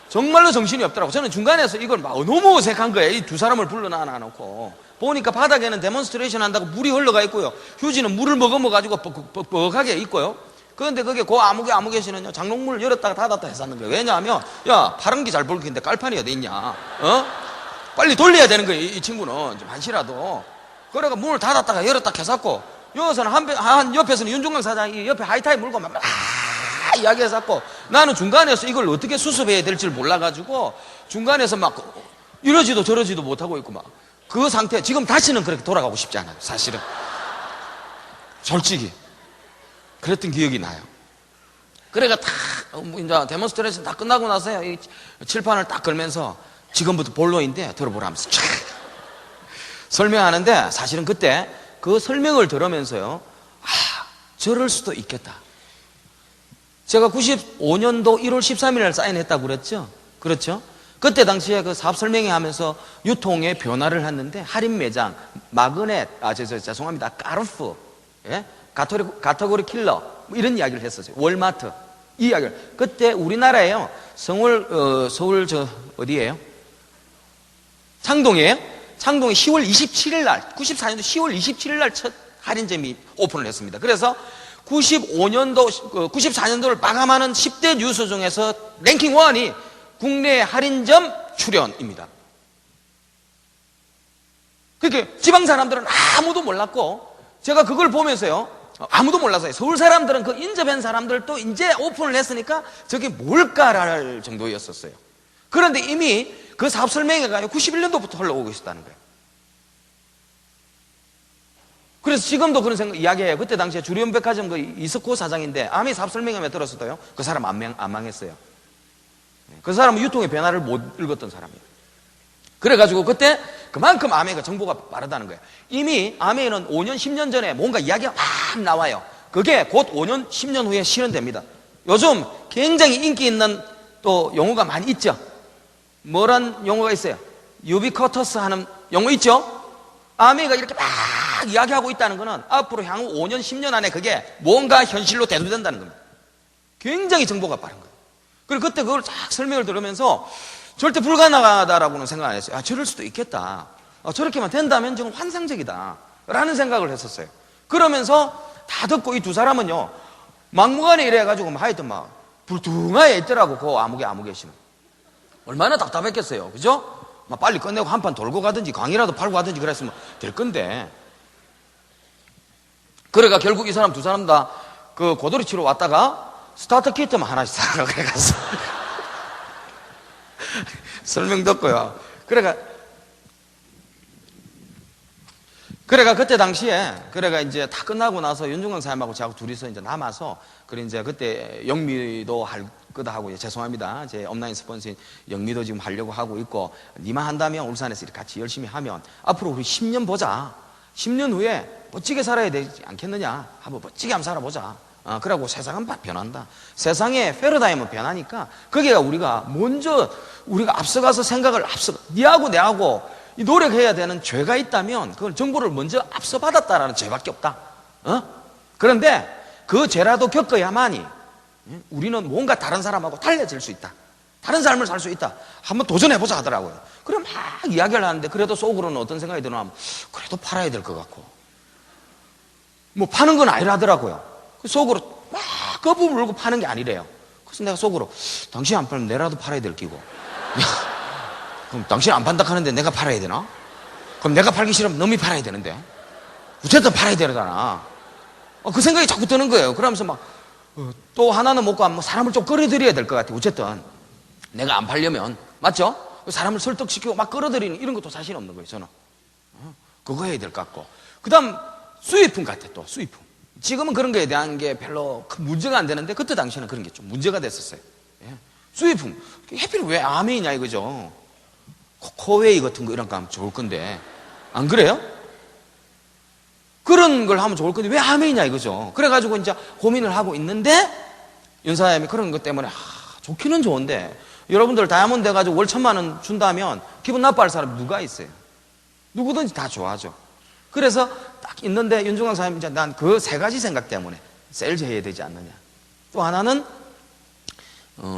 정말로 정신이 없더라고. 저는 중간에서 이걸 막 너무 어색한 거예요. 이 2사람을 불러놔 놓고 보니까 바닥에는 데몬스트레이션 한다고 물이 흘러가 있고요. 휴지는 물을 머금어가지고 뻑뻑하게 있고요. 그런데 그게 아무개 씨는요 장롱문을 열었다가 닫았다 했었는 거예요. 왜냐하면 파란기 잘 볼긴데 깔판이 어디 있냐? 빨리 돌려야 되는 거예요. 이 친구는 좀 한시라도. 그래가 문을 닫았다가 열었다 켰었고 여기서는 한 옆에서는 윤종강 사장이 옆에 하이타이 물고 막 이야기했었고 나는 중간에서 이걸 어떻게 수습해야 될지를 몰라가지고 중간에서 막 이러지도 저러지도 못하고 있고 막 그 상태. 지금 다시는 그렇게 돌아가고 싶지 않아요. 사실은 솔직히 그랬던 기억이 나요. 그래가 이제 데몬스트레이션 다 끝나고 나서요 이 칠판을 딱 걸면서 지금부터 본론인데 들어보라면서 설명하는데 사실은 그때 그 설명을 들으면서요 저럴 수도 있겠다. 제가 95년도 1월 13일 날 사인했다고 그랬죠? 그렇죠? 그때 당시에 그 사업 설명회 하면서 유통의 변화를 했는데 할인 매장, 마그넷, 죄송합니다. 까르푸, 예? 가토고리 킬러 뭐 이런 이야기를 했었어요. 월마트 이 이야기를 그때 우리나라에요. 서울 어디예요? 창동이에요? 창동이 10월 27일 날 94년도 10월 27일 날 첫 할인점이 오픈을 했습니다. 그래서 94년도를 마감하는 10대 뉴스 중에서 랭킹 1이 국내 할인점 출연입니다. 그렇게 지방 사람들은 아무도 몰랐고 제가 그걸 보면서요 아무도 몰랐어요. 서울 사람들은 그 인접한 사람들도 이제 오픈을 했으니까 저게 뭘까랄 정도였었어요. 그런데 이미 그 사업 설명회가 91년도부터 흘러오고 있었다는 거예요. 그래서 지금도 그런 생각 이야기해요. 그때 당시에 주리온백화점 그 이석호 사장인데 아무리 사업 설명회 들었어도요, 그 사람 안 망했어요. 그 사람은 유통의 변화를 못 읽었던 사람이에요. 그래가지고 그때 그만큼 아메이가 정보가 빠르다는 거예요. 이미 아메이는 5년, 10년 전에 뭔가 이야기가 막 나와요. 그게 곧 5년, 10년 후에 실현됩니다. 요즘 굉장히 인기 있는 또 용어가 많이 있죠. 뭐란 용어가 있어요? 유비쿼터스 하는 용어 있죠? 아메이가 이렇게 막 이야기하고 있다는 거는 앞으로 향후 5년, 10년 안에 그게 뭔가 현실로 대두된다는 겁니다. 굉장히 정보가 빠른 거예요. 그리고 그때 그걸 쫙 설명을 들으면서 절대 불가능하다라고는 생각 안 했어요. 저럴 수도 있겠다. 저렇게만 된다면 정말 환상적이다 라는 생각을 했었어요. 그러면서 다 듣고 이 두 사람은요, 막무가내 이래가지고 하여튼 막 불퉁하게 있더라고. 그 아무개 씨는 얼마나 답답했겠어요. 그죠? 막 빨리 끝내고 한판 돌고 가든지 강의라도 팔고 가든지 그랬으면 될 건데. 그래가 결국 이 사람 두 사람 다 그 고도리 치러 왔다가 스타터 키트만 하나씩 사라고 그래가지고 설명 듣고요. 그래가 그때 당시에 이제 다 끝나고 나서 윤중광 사람하고 저하고 둘이서 이제 남아서 그래 이제 그때 영미도 할 거다 하고, 죄송합니다. 제 온라인 스폰서인 영미도 지금 하려고 하고 있고, 니만 한다면 울산에서 이렇게 같이 열심히 하면 앞으로 우리 10년 보자. 10년 후에 멋지게 살아야 되지 않겠느냐. 한번 멋지게 한번 살아보자. 그러고 세상은 변한다. 세상의 패러다임은 변하니까 거기가 우리가 먼저 우리가 앞서가서 생각을 니하고 내하고 이 노력해야 되는 죄가 있다면 그건 정보를 먼저 앞서 받았다라는 죄밖에 없다. 그런데 그 죄라도 겪어야만이 우리는 뭔가 다른 사람하고 달라질 수 있다. 다른 삶을 살 수 있다. 한번 도전해보자 하더라고요. 그래 막 이야기를 하는데 그래도 속으로는 어떤 생각이 드냐면 그래도 팔아야 될 것 같고, 뭐 파는 건 아니라더라고요. 속으로 막 거부 물고 파는 게 아니래요. 그래서 내가 속으로 당신 안 팔면 내라도 팔아야 될 끼고, 그럼 당신 안 판다 하는데 내가 팔아야 되나? 그럼 내가 팔기 싫으면 놈이 팔아야 되는데 어쨌든 팔아야 되잖아. 그 생각이 자꾸 드는 거예요. 그러면서 막 또 하나는 먹고 뭐 사람을 좀 끌어들여야 될 것 같아요. 어쨌든 내가 안 팔려면, 맞죠? 사람을 설득시키고 막 끌어들이는 이런 것도 자신 없는 거예요. 저는 그거 해야 될 것 같고, 그 다음 수입품 같아. 또 수입품, 지금은 그런 거에 대한 게 별로 큰 문제가 안 되는데 그때 당시에는 그런 게 좀 문제가 됐었어요. 수입품 해필 왜 아메이냐 이거죠. 코웨이 같은 거 이런 거 하면 좋을 건데, 안 그래요? 그런 걸 하면 좋을 건데 왜 아메이냐 이거죠. 그래가지고 이제 고민을 하고 있는데 윤사님이 그런 것 때문에 좋기는 좋은데 여러분들 다이아몬드 해가지고 월 1,000만 원 준다면 기분 나빠할 사람 누가 있어요? 누구든지 다 좋아하죠. 그래서 딱 있는데 윤중광 사장님 이제 난 그 세 가지 생각 때문에 세일즈 해야 되지 않느냐. 또 하나는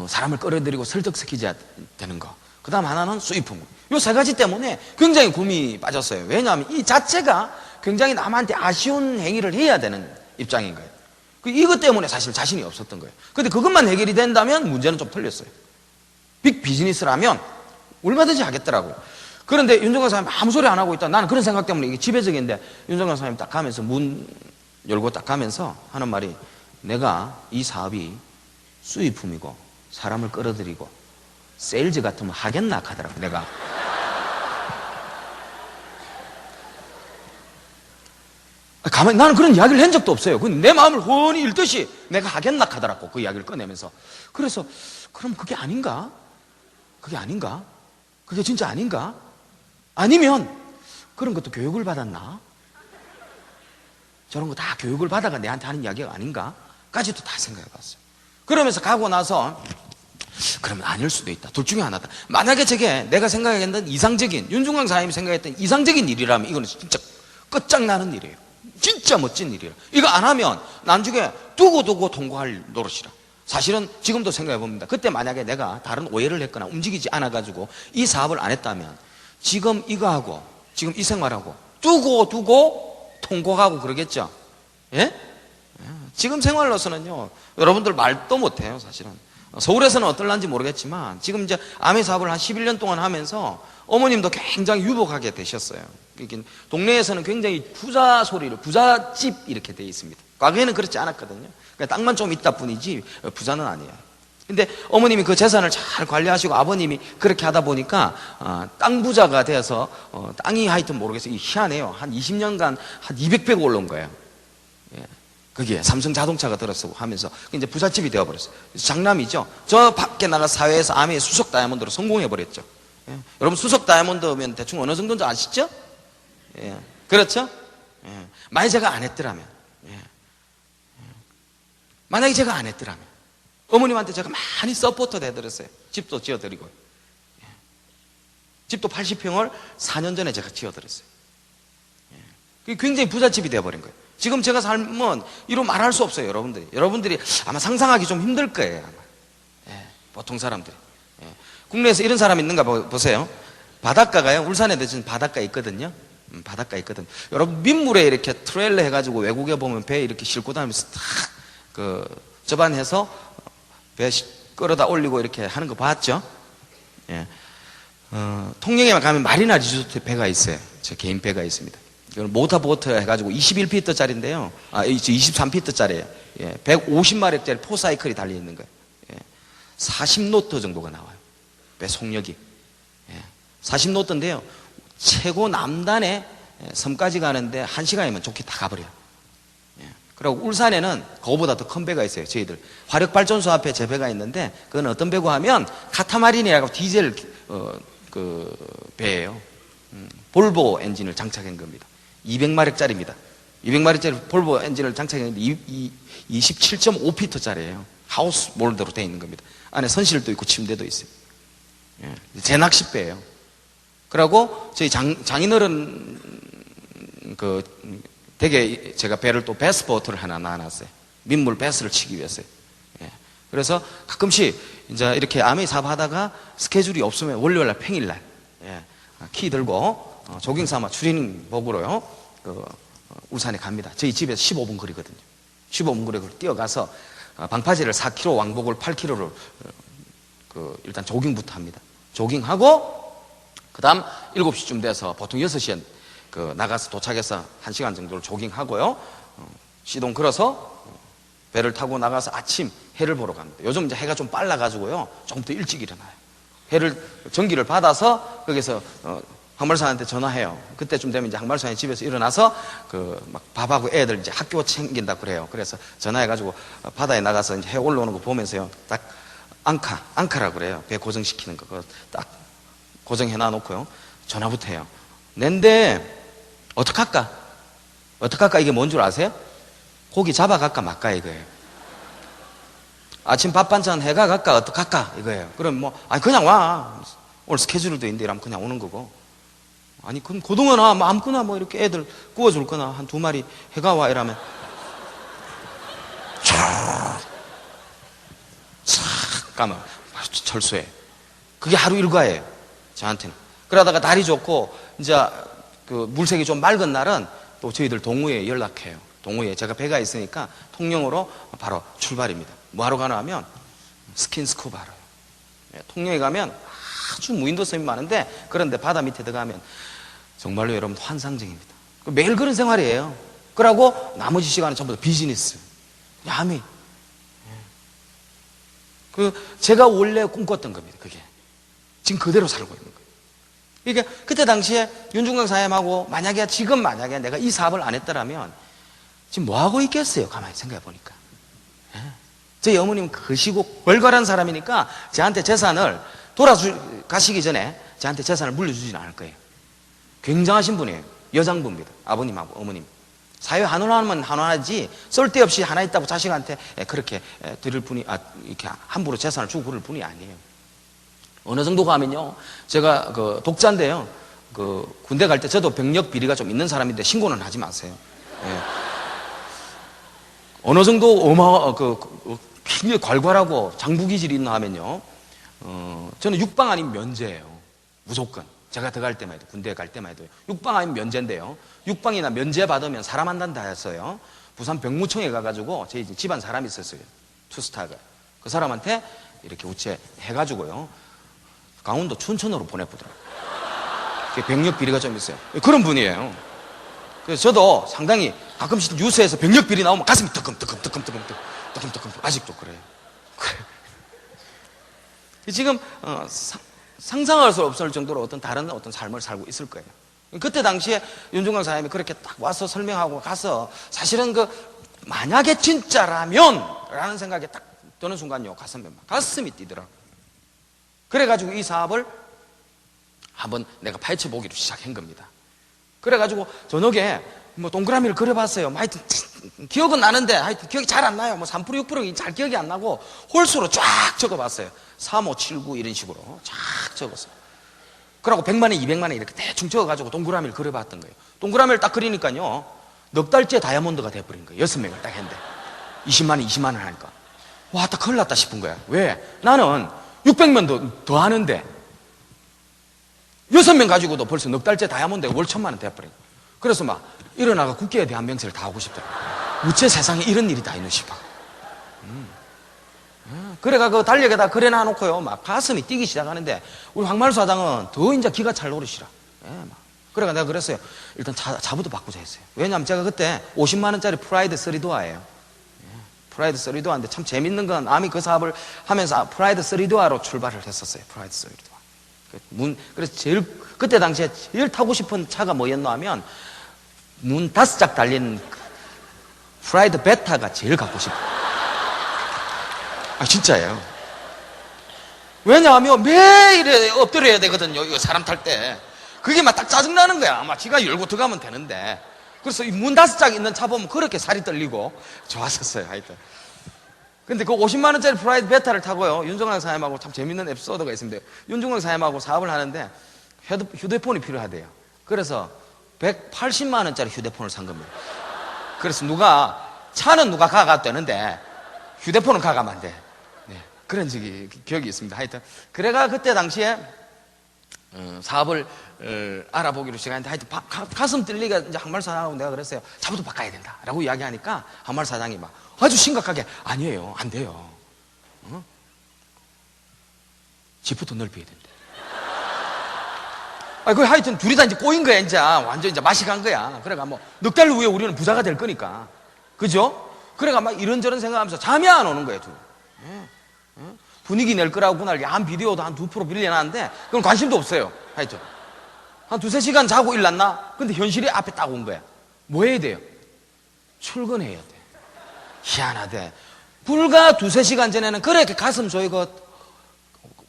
사람을 끌어들이고 설득시키자 되는 거. 그 다음 하나는 수입품. 이 세 가지 때문에 굉장히 고민이 빠졌어요. 왜냐하면 이 자체가 굉장히 남한테 아쉬운 행위를 해야 되는 입장인 거예요. 이것 때문에 사실 자신이 없었던 거예요. 근데 그것만 해결이 된다면 문제는 좀 틀렸어요. 빅 비즈니스라면 얼마든지 하겠더라고요. 그런데 윤정관 사장님 아무 소리 안 하고 있다. 나는 그런 생각 때문에 이게 지배적인데 윤정관 사장님 딱 가면서 문 열고 딱 가면서 하는 말이, 내가 이 사업이 수입품이고 사람을 끌어들이고 세일즈 같으면 하겠나 하더라고. 내가 가만히 나는 그런 이야기를 한 적도 없어요. 내 마음을 훤히 읽듯이 내가 하겠나 하더라고. 그 이야기를 꺼내면서. 그래서 그럼 그게 아닌가? 그게 진짜 아닌가? 아니면 그런 것도 교육을 받았나? 저런 거 다 교육을 받아가 내한테 하는 이야기가 아닌가? 까지도 다 생각해 봤어요. 그러면서 가고 나서 그러면 아닐 수도 있다. 둘 중에 하나다. 만약에 저게 내가 생각했던 이상적인, 윤중광 사장님이 생각했던 이상적인 일이라면 이거는 진짜 끝장나는 일이에요. 진짜 멋진 일이에요. 이거 안 하면 나중에 두고 통과할 노릇이라. 사실은 지금도 생각해 봅니다. 그때 만약에 내가 다른 오해를 했거나 움직이지 않아 가지고 이 사업을 안 했다면 지금 이거하고 지금 이 생활하고 두고 통과하고 그러겠죠. 예? 지금 생활로서는요, 여러분들 말도 못해요. 사실은 서울에서는 어떨란지 모르겠지만 지금 이제 아메 사업을 한 11년 동안 하면서 어머님도 굉장히 유복하게 되셨어요. 동네에서는 굉장히 부자 소리를, 부잣집 이렇게 돼 있습니다. 과거에는 그렇지 않았거든요. 그러니까 땅만 좀 있다 뿐이지 부자는 아니에요. 근데 어머님이 그 재산을 잘 관리하시고 아버님이 그렇게 하다 보니까 땅 부자가 돼서 땅이 하여튼 모르겠어요. 희한해요. 한 20년간 한 200배가 올라온 거예요. 예. 그게 삼성 자동차가 들어서고 하면서 이제 부잣집이 되어버렸어요. 장남이죠. 저 밖에 나가 사회에서 아메의 수석 다이아몬드로 성공해버렸죠. 예. 여러분 수석 다이아몬드면 대충 어느 정도인지 아시죠? 예. 그렇죠? 예. 만약에 제가 안 했더라면, 예. 만약에 제가 안 했더라면 어머님한테 제가 많이 서포트 해드렸어요. 집도 지어드리고, 예. 집도 80평을 4년 전에 제가 지어드렸어요. 예. 굉장히 부잣집이 되어버린 거예요. 지금 제가 살면 이로 말할 수 없어요. 여러분들이 아마 상상하기 좀 힘들 거예요. 아마. 예. 보통 사람들이. 예. 국내에서 이런 사람 있는가 보세요. 바닷가가요. 울산에 대신 바닷가 있거든요. 바닷가 있거든요. 여러분 민물에 이렇게 트레일러 해가지고 외국에 보면 배 이렇게 싣고 다니면서 탁 접안해서 배 끌어다 올리고 이렇게 하는 거 봤죠? 예. 통영에만 가면 마리나 리조트 배가 있어요. 제 개인 배가 있습니다. 이건 모터보트 해가지고 21피트짜리인데요. 23피트짜리예요. 예. 150마력짜리 포사이클이 달려있는 거예요. 예. 40노트 정도가 나와요. 배 속력이. 예. 40노트인데요. 최고 남단에 섬까지 가는데 1시간이면 좋게 다 가버려요. 예. 그리고 울산에는 그거보다 더 큰 배가 있어요. 저희들 화력발전소 앞에 제 배가 있는데 그건 어떤 배고 하면 카타마린이라고 디젤 그 배예요. 볼보 엔진을 장착한 겁니다. 200마력짜리입니다. 200마력짜리 볼보 엔진을 장착했는데 27.5피트짜리예요. 하우스 몰드로 되어 있는 겁니다. 안에 선실도 있고 침대도 있어요. 예. 제 낚싯배예요. 그리고 저희 장인어른 되게 제가 배를 또 베스보트를 하나 놔놨어요. 민물 베스를 치기 위해서요. 예. 그래서 가끔씩 이제 이렇게 아메이 사업하다가 스케줄이 없으면 월요일날 평일날 예. 키 들고 조깅 삼아 추리닝복으로요. 울산에 갑니다. 저희 집에서 15분 거리거든요. 15분 거리를 뛰어가서 방파제를 4kg, 왕복을 8kg를 일단 조깅부터 합니다. 조깅하고 그 다음 7시쯤 돼서 보통 6시에 나가서 도착해서 1시간 정도를 조깅하고요. 시동 걸어서 배를 타고 나가서 아침 해를 보러 갑니다. 요즘 이제 해가 좀 빨라가지고요. 조금 더 일찍 일어나요. 전기를 받아서 거기서 항말사한테 전화해요. 그때쯤 되면 이제 항말사님 집에서 일어나서 막 밥하고 애들 이제 학교 챙긴다 그래요. 그래서 전화해가지고 바다에 나가서 이제 해 올라오는 거 보면서요. 딱 앙카라고 그래요. 배 고정시키는 거. 그거 딱 고정해 놔놓고요. 전화부터 해요. 낸데 어떡할까? 어떡할까? 이게 뭔 줄 아세요? 고기 잡아갈까 말까 이거예요. 아침 밥 반찬 해가 갈까 어떡할까 이거예요. 그럼 그냥 와. 오늘 스케줄도 있는데 이러면 그냥 오는 거고. 아니 그럼 고등어나 아무거나 이렇게 애들 구워줄 거나 한 2마리 해가 와 이러면 싹 가면 철수해. 그게 하루 일과예요. 저한테는. 그러다가 날이 좋고 이제 물색이 좀 맑은 날은 또 저희들 동호회에 연락해요. 동호회에 제가 배가 있으니까 통영으로 바로 출발입니다. 뭐 하러 가나 하면 스킨스쿠버 하러요. 통영에 가면 아주 무인도섬이 많은데 그런데 바다 밑에 들어가면 정말로 여러분 환상적입니다. 매일 그런 생활이에요. 그러고 나머지 시간은 전부 다 비즈니스, 야미. 제가 원래 꿈꿨던 겁니다. 그게 지금 그대로 살고 있는 거예요. 그러니까 그때 당시에 윤중강 사장님하고 지금 만약에 내가 이 사업을 안 했더라면 지금 뭐 하고 있겠어요? 가만히 생각해 보니까. 저희 어머님은 거시고 월갈한 사람이니까 저한테 재산을 돌아가시기 전에 저한테 재산을 물려주지는 않을 거예요. 굉장하신 분이에요. 여장부입니다. 아버님하고 어머님. 사회 한원하면 한원하지 쓸데없이 하나 있다고 자식한테 그렇게 드릴 분이 이렇게 함부로 재산을 주고 그럴 분이 아니에요. 어느 정도 가면요. 제가 독자인데요. 군대 갈 때 저도 병력 비리가 좀 있는 사람인데 신고는 하지 마세요. 예. 어느 정도 굉장히 괄괄하고 장부기질이 있나 하면요. 저는 육방 아니면 면제예요. 무조건. 제가 들어갈 때만 해도, 군대에 갈 때만 해도 육방 아니면 면제인데요. 육방이나 면제 받으면 사람 한단다 했어요. 부산 병무청에 가가지고 저희 집안 사람이 있었어요. 투스타가. 그 사람한테 이렇게 우체 해가지고요. 강원도 춘천으로 보내보더라고요. 병력 비리가 좀 있어요. 그런 분이에요. 그래서 저도 상당히 가끔씩 뉴스에서 병력 비리 나오면 가슴이 뜨끔뜨끔뜨끔뜨끔 아직도 그래요. 지금 상상할 수 없을 정도로 다른 삶을 살고 있을 거예요. 그때 당시에 윤중광 사장님이 그렇게 딱 와서 설명하고 가서 사실은 만약에 진짜라면 라는 생각이 딱 드는 순간요, 가슴이 뛰더라고요. 그래가지고 이 사업을 한번 내가 파헤쳐 보기로 시작한 겁니다. 그래가지고 저녁에 동그라미를 그려봤어요. 하여튼 기억은 나는데 하여튼 기억이 잘 안 나요. 3% 6% 잘 기억이 안 나고 홀수로 쫙 적어봤어요. 3, 5, 7, 9 이런 식으로 쫙 적었어요. 그러고 100만 원, 200만 원 이렇게 대충 적어가지고 동그라미를 그려봤던 거예요. 동그라미를 딱 그리니까요, 넉 달째 다이아몬드가 돼버린 거예요. 6명을 딱 했는데 20만 원, 20만 원 하니까 와, 딱 큰일 났다 싶은 거야. 왜? 나는 600명 더 하는데 6명 가지고도 벌써 넉 달째 다이아몬드가 월 1000만 원 돼버린 거예요. 그래서 막 일어나가 국회에 대한 명세를 다 하고 싶더라. 우체 세상에 이런 일이 다 있는 싶어. 그래가 그 달력에다 그려놔 놓고요, 막 가슴이 뛰기 시작하는데 우리 황만수 사장은 더 이제 기가 찰 노릇이라. 그래가 내가 그랬어요. 일단 차부터 바꾸자 했어요. 왜냐하면 제가 그때 50만 원짜리 프라이드 3도어예요. 프라이드 3도어인데 참 재밌는 건 아미 그 사업을 하면서 프라이드 3도어로 출발을 했었어요. 프라이드 3도어. 그래서 그때 당시에 제일 타고 싶은 차가 뭐였나 하면 문 5짝 달린 프라이드 베타가 제일 갖고 싶어요. 진짜예요. 왜냐하면 매일 엎드려야 되거든요. 이거 사람 탈 때. 그게 막 딱 짜증나는 거야. 막 지가 열고 들어가면 되는데. 그래서 문 5짝 있는 차 보면 그렇게 살이 떨리고 좋았었어요. 하여튼. 근데 그 50만 원짜리 프라이드 베타를 타고요, 윤종광 사장님하고 참 재밌는 에피소드가 있습니다. 윤종광 사장님하고 사업을 하는데 휴대폰이 필요하대요. 그래서 180만 원짜리 휴대폰을 산 겁니다. 그래서 차는 누가 가가 되는데 휴대폰은 가가면 안 돼. 그런 기억이 있습니다. 하여튼 그래가 그때 당시에 사업을 알아보기로 시작했는데, 하여튼 가슴 뚫리가 이제 한말 사장하고 내가 그랬어요. 차부터 바꿔야 된다라고 이야기하니까 한말 사장이 막 아주 심각하게 아니에요, 안 돼요. 집부터 넓혀야 된대. 그 하여튼 둘이 다 이제 꼬인 거야. 이제 완전 이제 맛이 간 거야. 그래가 넉 달 후에 우리는 부자가 될 거니까, 그죠? 그래가 막 이런저런 생각하면서 잠이 안 오는 거예요, 둘. 분위기 낼 거라고 그날 야한 비디오도 한 2% 빌려놨는데 그건 관심도 없어요. 하여튼 한 2-3시간 자고 일났나? 근데 현실이 앞에 딱 온 거야. 뭐 해야 돼요? 출근해야 돼. 희한하대. 불과 2-3시간 전에는 그렇게 가슴 조이고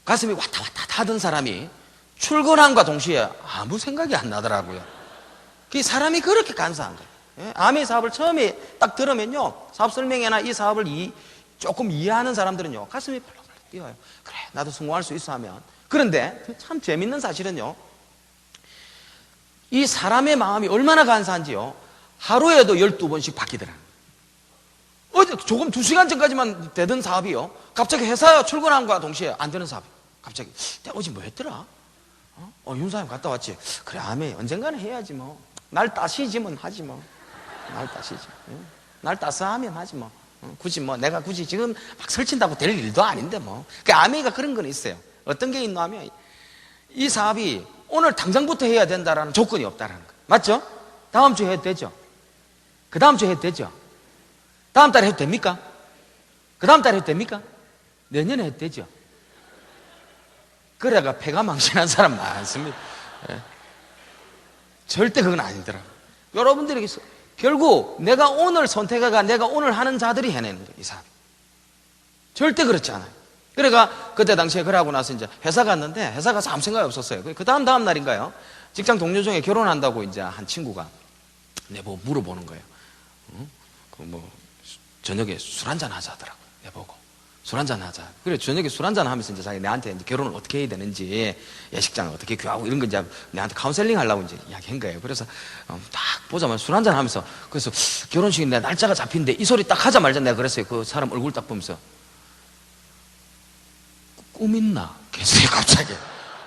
가슴이 왔다 갔다 하던 사람이 출근함과 동시에 아무 생각이 안 나더라고요. 그 사람이 그렇게 간사한 거예요. 아미 사업을 처음에 딱 들으면요, 사업 설명회나 이 사업을 조금 이해하는 사람들은요, 가슴이 벌렁벌렁 뛰어요. 그래, 나도 성공할 수 있어 하면. 그런데 참 재밌는 사실은요, 이 사람의 마음이 얼마나 간사한지요, 하루에도 12번씩 바뀌더라. 어제 조금 2시간 전까지만 되던 사업이요, 갑자기 회사 출근함과 동시에 안 되는 사업이 갑자기 내가 어제 뭐 했더라? 윤사님 갔다 왔지? 그래, 아메 언젠가는 해야지 뭐. 날 따시지면 하지 뭐. 날 따시지. 날 따서 하면 하지 뭐. 내가 굳이 지금 막 설친다고 될 일도 아닌데 뭐. 그 아메가 그런 건 있어요. 어떤 게 있나 하면 이 사업이 오늘 당장부터 해야 된다라는 조건이 없다라는 거. 맞죠? 다음 주에 해도 되죠? 그 다음 주에 해도 되죠? 다음 달에 해도 됩니까? 그 다음 달에 해도 됩니까? 내년에 해도 되죠? 그래가 폐가 망신한 사람 많습니다. 절대 그건 아니더라. 여러분들이 결국 내가 오늘 선택해가 내가 오늘 하는 자들이 해내는 거예요, 이 사업. 절대 그렇지 않아요. 그래가 그때 당시에 그러고 나서 이제 회사 갔는데, 회사 가서 아무 생각이 없었어요. 그 다음 날인가요? 직장 동료 중에 결혼한다고 이제 한 친구가 내보고 물어보는 거예요. 저녁에 술 한잔 하자 하더라고요. 내보고. 술 한잔 하자. 그래, 저녁에 술 한잔 하면서 이제 자기 내한테 이제 결혼을 어떻게 해야 되는지, 예식장을 어떻게 구하고 이런 거 이제 내한테 카운셀링 하려고 이제 이야기한 거예요. 그래서 딱 보자마자 술 한잔 하면서, 그래서 결혼식인데 날짜가 잡힌데 이 소리 딱 하자마자 내가 그랬어요. 그 사람 얼굴 딱 보면서 꿈 있나? 계속 갑자기.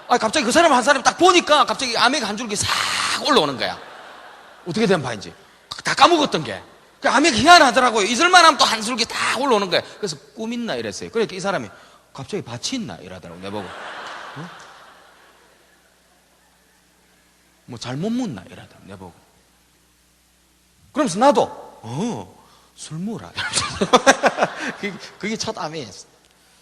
갑자기 그 사람 한 사람 딱 보니까 갑자기 아메가 한 줄기 싹 올라오는 거야. 어떻게 된 바인지. 다 까먹었던 게. 그 아메가 희한하더라고요. 있을만 하면 또 한 줄기 다 올라오는 거야. 그래서 꿈 있나? 이랬어요. 그러니까 이 사람이 갑자기 밭이 있나? 이러더라고, 내보고. 뭐 잘못 묻나? 이러더라고, 내보고. 그러면서 나도 술 먹어라. 그게 첫 아멘이었어.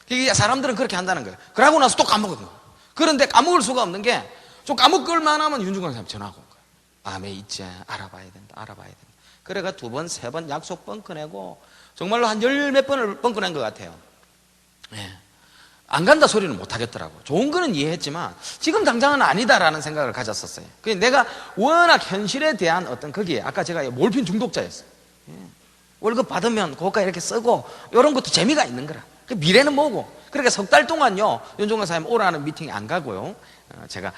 그게 사람들은 그렇게 한다는 거예요. 그러고 나서 또 까먹거든요. 그런데 까먹을 수가 없는 게, 좀 까먹을 만하면 윤중광 사님 전화가 온 거예요. 아멘 있지, 알아봐야 된다. 그래가 2번, 3번 약속 뻥꺼내고 정말로 한 10몇 번을 뻥꺼낸 것 같아요. 예. 안 간다 소리는 못 하겠더라고. 좋은 거는 이해했지만 지금 당장은 아니다라는 생각을 가졌었어요. 그래서 내가 워낙 현실에 대한 어떤 거기에, 아까 제가 몰핀 중독자였어요. 예. 월급 받으면 고가 이렇게 쓰고 이런 것도 재미가 있는 거라. 그 미래는 뭐고. 그러니까 3달 동안요, 윤종관 사님 오라는 미팅에 안 가고요, 제가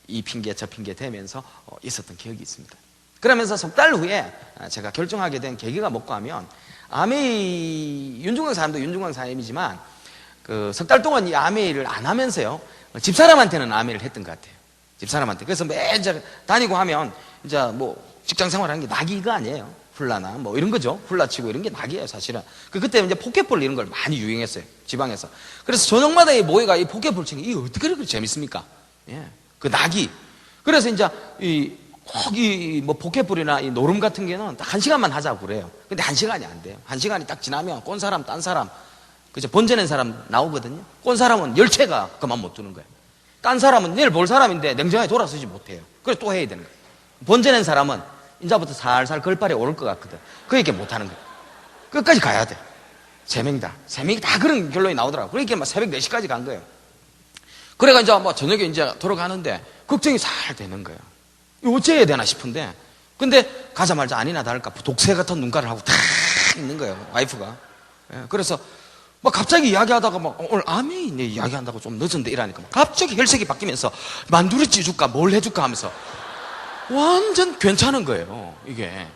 이 핑계 저 핑계 대면서 있었던 기억이 있습니다. 그러면서 3달 후에 제가 결정하게 된 계기가 뭐고 하면, 아메이, 윤중광 사람도 윤중광 사님이지만 그 3달 동안 이 아메이를 안 하면서요, 집사람한테는 아메이를 했던 것 같아요. 집사람한테. 그래서 매일 다니고 하면 이제 뭐 직장 생활하는 게 낙이가 아니에요. 훌라나 뭐 이런 거죠. 훌라 치고 이런 게 낙이에요, 사실은. 그때 이제 포켓볼 이런 걸 많이 유행했어요, 지방에서. 그래서 저녁마다 이 모이가 이 포켓볼 치는 게 이게 어떻게 그렇게 재밌습니까? 예. 그 낙이. 그래서 이제 꼭 뭐 포켓볼이나 이 노름 같은 게는 딱 1시간만 하자고 그래요. 근데 1시간이 안 돼요. 1시간이 딱 지나면 꼰 사람, 딴 사람, 그죠? 번져낸 사람 나오거든요. 꼰 사람은 열채가 그만 못 두는 거예요. 딴 사람은 내일 볼 사람인데 냉장고에 돌아서지 못해요. 그래서 또 해야 되는 거예요. 번져낸 사람은 이제부터 살살 걸발이 오를 것 같거든. 그렇게 못 하는 거예요. 끝까지 가야 돼. 3명이 다 그런 결론이 나오더라고요. 그러니까 막 새벽 4시까지 간 거예요. 그래가 이제 뭐 저녁에 이제 돌아가는데 걱정이 살 되는 거예요. 어째 해야 되나 싶은데, 근데 가자마자 아니나 다를까 독새 같은 눈가를 하고 탁 있는 거예요, 와이프가. 예, 그래서 막 갑자기 이야기하다가 막 오늘 아메이 이야기한다고 좀 늦었는데 이러니까 갑자기 혈색이 바뀌면서 만두를 찌줄까 뭘 해줄까 하면서 완전 괜찮은 거예요, 이게.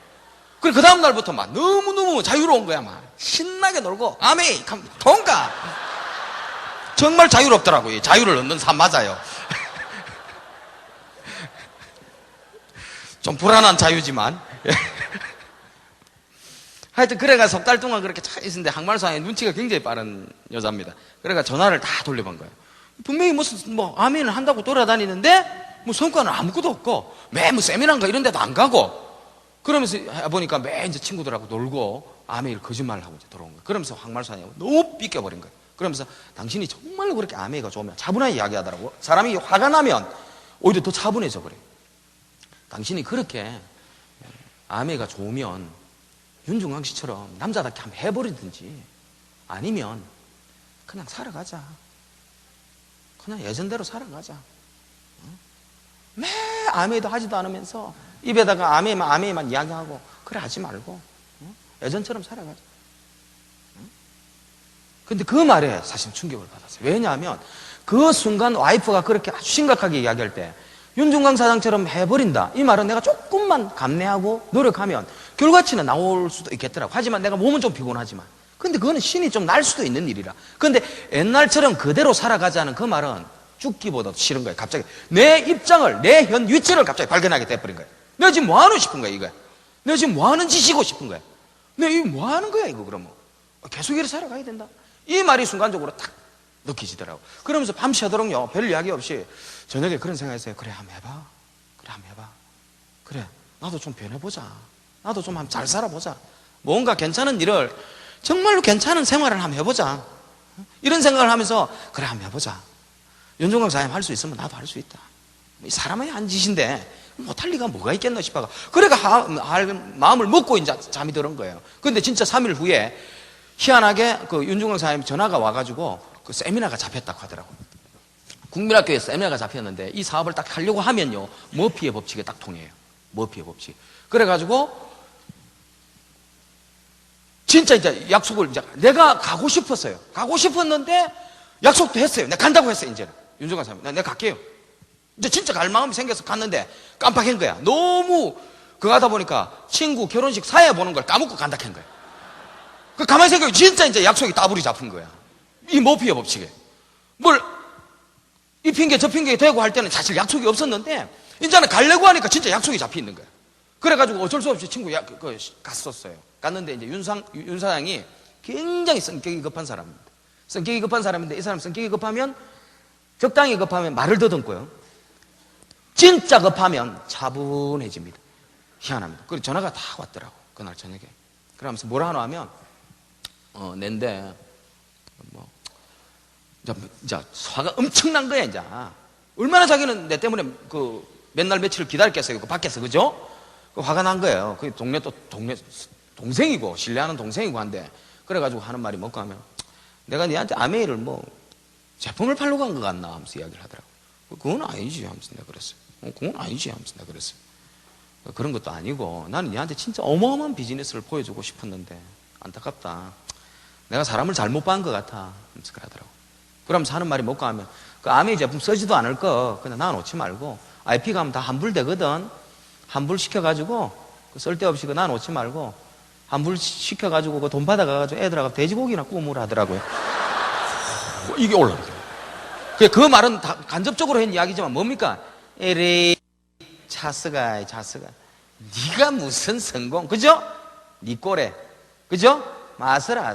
그리고 그 다음 날부터 막 너무너무 자유로운 거야. 막 신나게 놀고 아메이 통과. 정말 자유롭더라고요. 자유를 얻는 삶 맞아요. 좀 불안한 자유지만. 하여튼 그래가 3달 동안 그렇게 잘 있었는데 항말사의 눈치가 굉장히 빠른 여자입니다. 그래가 전화를 다 돌려본 거예요. 분명히 무슨 뭐 아멘을 한다고 돌아다니는데 뭐 성과는 아무것도 없고 매 뭐 세미나인가 이런 데도 안 가고, 그러면서 해보니까 매 이제 친구들하고 놀고 아멘을 거짓말을 하고 이제 들어온 거예요. 그러면서 항말사가 너무 삐껴버린 거예요. 그러면서 당신이 정말로 그렇게 아멘이가 좋으면 차분하게 이야기하더라고. 사람이 화가 나면 오히려 더 차분해져 버려요. 당신이 그렇게 아내가 좋으면 윤중광 씨처럼 남자답게 한번 해버리든지, 아니면 그냥 살아가자. 그냥 예전대로 살아가자. 매 아메도 하지도 않으면서 입에다가 아메만 이야기하고 그래 하지 말고 예전처럼 살아가자. 근데 그 말에 사실 충격을 받았어요. 왜냐하면 그 순간 와이프가 그렇게 아주 심각하게 이야기할 때 윤중광 사장처럼 해버린다, 이 말은 내가 조금만 감내하고 노력하면 결과치는 나올 수도 있겠더라고. 하지만 내가 몸은 좀 피곤하지만, 근데 그거는 신이 좀 날 수도 있는 일이라. 근데 옛날처럼 그대로 살아가자는 그 말은 죽기보다 싫은 거예요. 갑자기 내 입장을, 내 현 위치를 갑자기 발견하게 돼버린 거예요. 내가 지금 뭐 하는 싶은 거야, 이거야. 내가 지금 뭐 하는 짓이고 싶은 거야. 내가 이거 뭐 하는 거야, 이거. 그러면 계속 이렇게 살아가야 된다, 이 말이 순간적으로 딱 느끼지더라고. 그러면서 밤새도록요, 별 이야기 없이 저녁에 그런 생각했어요. 그래, 한번 해봐. 그래, 나도 좀 변해보자. 나도 좀 한번 잘 살아보자. 뭔가 괜찮은 일을, 정말로 괜찮은 생활을 한번 해보자. 이런 생각을 하면서 그래, 한번 해보자. 윤종광 사님 할 수 있으면 나도 할 수 있다. 이 사람의 한 짓인데 못할 리가 뭐가 있겠나 싶어가. 그래가 마음을 먹고 이제 잠이 들은 거예요. 근데 진짜 3일 후에 희한하게 그 윤종광 사님 전화가 와가지고 그 세미나가 잡혔다고 하더라고요. 국민학교에 세미나가 잡혔는데 이 사업을 딱 하려고 하면요, 머피의 법칙에 딱 통해요. 머피의 법칙. 그래가지고 진짜 이제 약속을, 이제 내가 가고 싶었어요. 가고 싶었는데 약속도 했어요. 내가 간다고 했어요. 이제는 윤종광 사님, 내가 갈게요. 이제 진짜 갈 마음이 생겨서 갔는데 깜빡한 거야. 너무 그거 하다 보니까 친구 결혼식 사회 보는 걸 까먹고 간다 한 거야. 그 가만히 생각해, 진짜 이제 약속이 따블이 잡힌 거야. 이 머피의 법칙에 뭘 이 핑계 저 핑계 대고 할 때는 사실 약속이 없었는데 이제는 가려고 하니까 진짜 약속이 잡혀 있는 거야. 그래가지고 어쩔 수 없이 친구 갔었어요. 갔는데 이제 윤 사장이 굉장히 성격이 급한 사람입니다. 성격이 급한 사람인데 이 사람 성격이 급하면, 적당히 급하면 말을 더듬고요, 진짜 급하면 차분해집니다. 희한합니다. 그리고 전화가 다 왔더라고, 그날 저녁에. 그러면서 뭐라 하나 하면, 낸데, 뭐, 이제 화가 엄청난 거야, 이제. 얼마나 자기는 내 때문에 맨날 며칠 기다렸겠어요, 그 밖에서, 그죠? 화가 난 거예요. 그 동네 동생이고, 신뢰하는 동생이고 한데, 그래가지고 하는 말이 뭔가 하면, 내가 니한테 아메이를 뭐, 제품을 팔려고 한 것 같나 하면서 이야기를 하더라고. 그건 아니지 하면서 내가 그랬어요. 그건 아니지 하면서 내가 그랬어요. 그런 것도 아니고 나는 니한테 진짜 어마어마한 비즈니스를 보여주고 싶었는데 안타깝다. 내가 사람을 잘못 본 것 같아 하면서 그러더라고. 그러면서 하는 말이 뭘까 하면 그 아메이 제품 쓰지도 않을 거 그냥 놔놓지 말고 IP 가면 다 환불되거든. 환불 시켜가지고 쓸데없이 놔놓지 말고 환불 시켜가지고 돈 받아가지고 애들하고 돼지고기나 구워 먹으라 하더라고요. 이게 올라오더라고요. 그 말은 다 간접적으로 한 이야기지만 뭡니까? 에레이 자스가 네가 무슨 성공, 그죠? 네 꼴에, 그죠? 아서라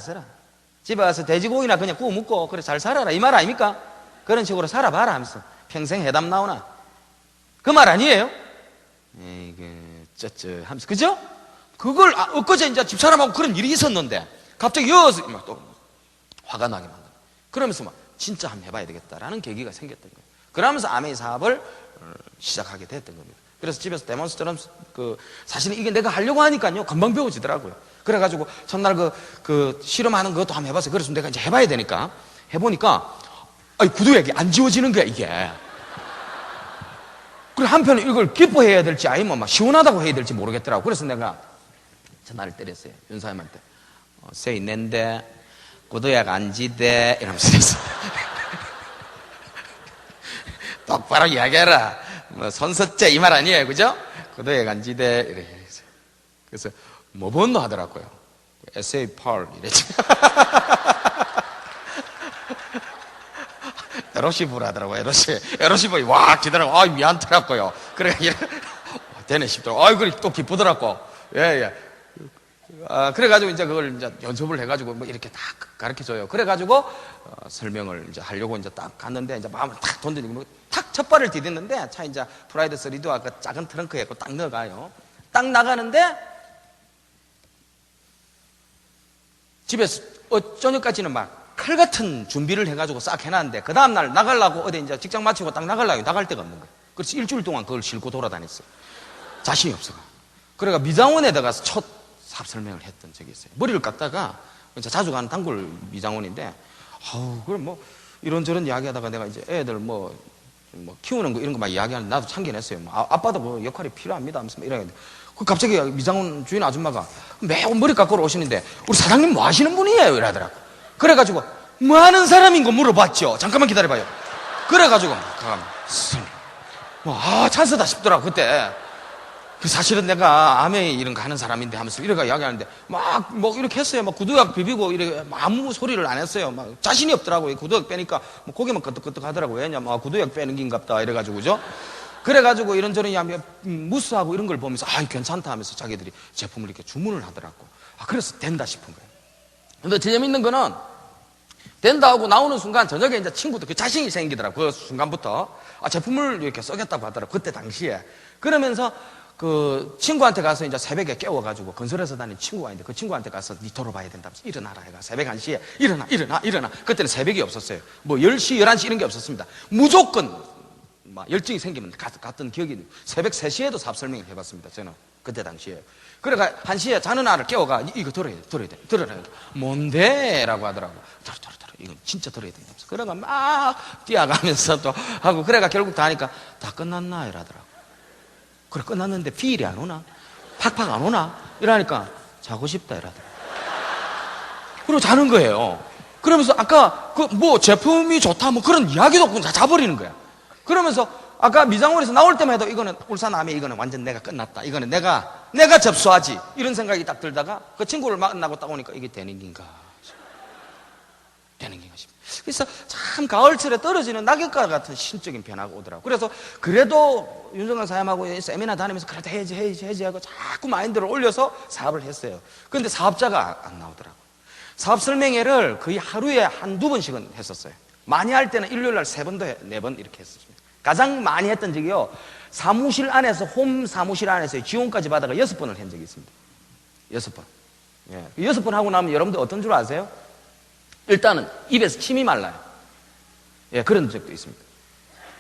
집에 가서 돼지고기나 그냥 구워 먹고 그래 잘 살아라 이 말 아닙니까? 그런 식으로 살아봐라 하면서 평생 해담 나오나 그 말 아니에요? 에이 쩌쩌 하면서, 그죠? 그걸 엊그제 이제 집사람하고 그런 일이 있었는데 갑자기 이어서 막 또 화가 나게 만든. 그러면서 막 진짜 한번 해봐야 되겠다라는 계기가 생겼던 거예요. 그러면서 아메이 사업을 시작하게 됐던 겁니다. 그래서 집에서 데몬스트럼 사실은 이게 내가 하려고 하니까요 금방 배워지더라고요. 그래가지고 첫날 실험하는 것도 한번 해봤어요. 그래서 내가 이제 해봐야 되니까 해보니까 구두약이 안 지워지는 거야 이게. 그리고 한편은 이걸 기뻐해야 될지 아니면 막 시원하다고 해야 될지 모르겠더라고. 그래서 내가 전화를 때렸어요. 윤사님한테. 쇠 있는데 구두약 안 지대 이러면서 했어요. 똑바로 이야기해라. 뭐 손석재 이 말 아니에요, 그죠? 구두약 안 지대 이래. 그래서 뭐 번노 하더라고요. SA8 이랬지. 에로시브를 하더라고요. 에로시브이 와 기다려. 미안하더라고요. 그래 되네 싶더라고. 그래 또 기쁘더라고. 예. 그래가지고 이제 그걸 이제 연습을 해가지고 뭐 이렇게 딱 가르쳐줘요. 그래가지고 설명을 이제 하려고 이제 딱 갔는데 이제 마음을 탁 던지고 탁 첫 발을 디뎠는데 차 이제 프라이드 3도 그 작은 트렁크에 딱 넣어가요. 딱 나가는데 집에서 저녁까지는 막 칼 같은 준비를 해가지고 싹 해놨는데 그 다음날 나가려고 어디 이제 직장 마치고 딱 나가려고 나갈 데가 없는 거예요. 그래서 일주일 동안 그걸 싣고 돌아다녔어요. 자신이 없어가. 그래가 미장원에 들어가서 첫 사업 설명을 했던 적이 있어요. 머리를 깎다가 자주 가는 단골 미장원인데 그럼 뭐 이런저런 이야기하다가 내가 이제 애들 뭐 키우는 거 이런 거 막 이야기하는데 나도 참견했어요. 아빠도 뭐 역할이 필요합니다 하면서 이러는데 갑자기 미장원 주인 아줌마가 매번 머리 깎으러 오시는데 우리 사장님 뭐 하시는 분이에요? 이러더라고. 그래가지고 뭐 하는 사람인 거 물어봤죠. 잠깐만 기다려봐요. 그래가지고 찬스다 싶더라고 그때. 사실은 내가 아메 이런 거 하는 사람인데 하면서 이래가 이야기하는데 막 뭐 이렇게 했어요. 막 구두약 비비고 이렇게 아무 소리를 안 했어요. 막 자신이 없더라고요. 구두약 빼니까 뭐 고개만 끄덕끄덕 하더라고요. 왜냐면 구두약 빼는 긴갑다 이래가지고 그죠? 그래가지고 이런저런 이야기 무스하고 이런 걸 보면서 괜찮다 하면서 자기들이 제품을 이렇게 주문을 하더라고. 그래서 된다 싶은 거예요. 근데 재미있는 거는 된다 하고 나오는 순간 저녁에 이제 친구도 그 자신이 생기더라고. 그 순간부터 제품을 이렇게 써겠다고 하더라고. 그때 당시에. 그러면서 그 친구한테 가서 이제 새벽에 깨워가지고 건설에서 다니는 친구가 있는데 그 친구한테 가서 니 돌아봐야 된다면서 일어나라 해가 새벽 1시에 일어나. 그때는 새벽이 없었어요. 뭐 10시, 11시 이런 게 없었습니다. 무조건 막 열정이 생기면 갔던 기억이 새벽 3시에도 사업 설명을 해봤습니다. 저는 그때 당시에. 그래가 1시에 자는 아를 깨워가 이거 들어야 돼. 뭔데? 라고 하더라고. 들어. 이건 진짜 들어야 된다면서. 그래가 막 뛰어가면서 또 하고 그래가 결국 다 하니까 다 끝났나? 이러더라고. 그래 끝났는데 피일이 안 오나? 팍팍 안 오나? 이러니까 자고 싶다 이러더라고. 그리고 자는 거예요. 그러면서 아까 뭐 제품이 좋다 뭐 그런 이야기도 없고 다 자버리는 거야. 그러면서 아까 미장원에서 나올 때만 해도 이거는 울산 아메 이거는 완전 내가 끝났다. 이거는 내가 접수하지. 이런 생각이 딱 들다가 그 친구를 만나고 딱 오니까 이게 되는 긴가 싶어. 그래서 참 가을철에 떨어지는 낙엽과 같은 신적인 변화가 오더라고. 그래서 그래도 윤정관 사장님하고 세미나 다니면서 그래도 해야지 하고 자꾸 마인드를 올려서 사업을 했어요. 그런데 사업자가 안 나오더라고. 사업 설명회를 거의 하루에 한두 번씩은 했었어요. 많이 할 때는 일요일 날 3번도 4번 이렇게 했었습니다. 가장 많이 했던 적이요, 사무실 안에서, 홈 사무실 안에서 지원까지 받아가 6번을 한 적이 있습니다. 6번. 예. 6번 하고 나면 여러분들 어떤 줄 아세요? 일단은 입에서 침이 말라요. 예, 그런 적도 있습니다.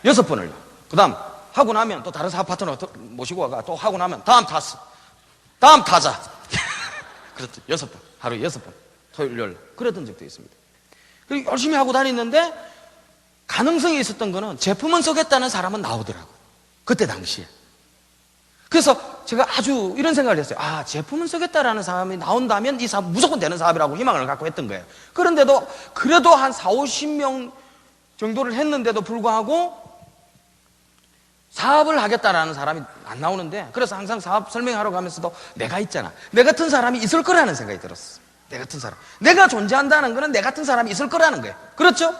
6번을요. 그 다음 하고 나면 또 다른 사업 파트너 모시고 와가 또 하고 나면 다음 타스, 다음 타자. 그렇죠. 6번. 하루에 6번. 토요일, 일요일. 그랬던 적도 있습니다. 그리고 열심히 하고 다녔는데 가능성이 있었던 거는 제품은 쏘겠다는 사람은 나오더라고. 그때 당시에. 그래서 제가 아주 이런 생각을 했어요. 아, 제품은 쏘겠다라는 사람이 나온다면 이 사업 무조건 되는 사업이라고 희망을 갖고 했던 거예요. 그런데도 그래도 한 4, 50명 정도를 했는데도 불구하고 사업을 하겠다라는 사람이 안 나오는데, 그래서 항상 사업 설명하러 가면서도 내가 있잖아, 내 같은 사람이 있을 거라는 생각이 들었어. 내 같은 사람, 내가 존재한다는 거는 내 같은 사람이 있을 거라는 거예요. 그렇죠?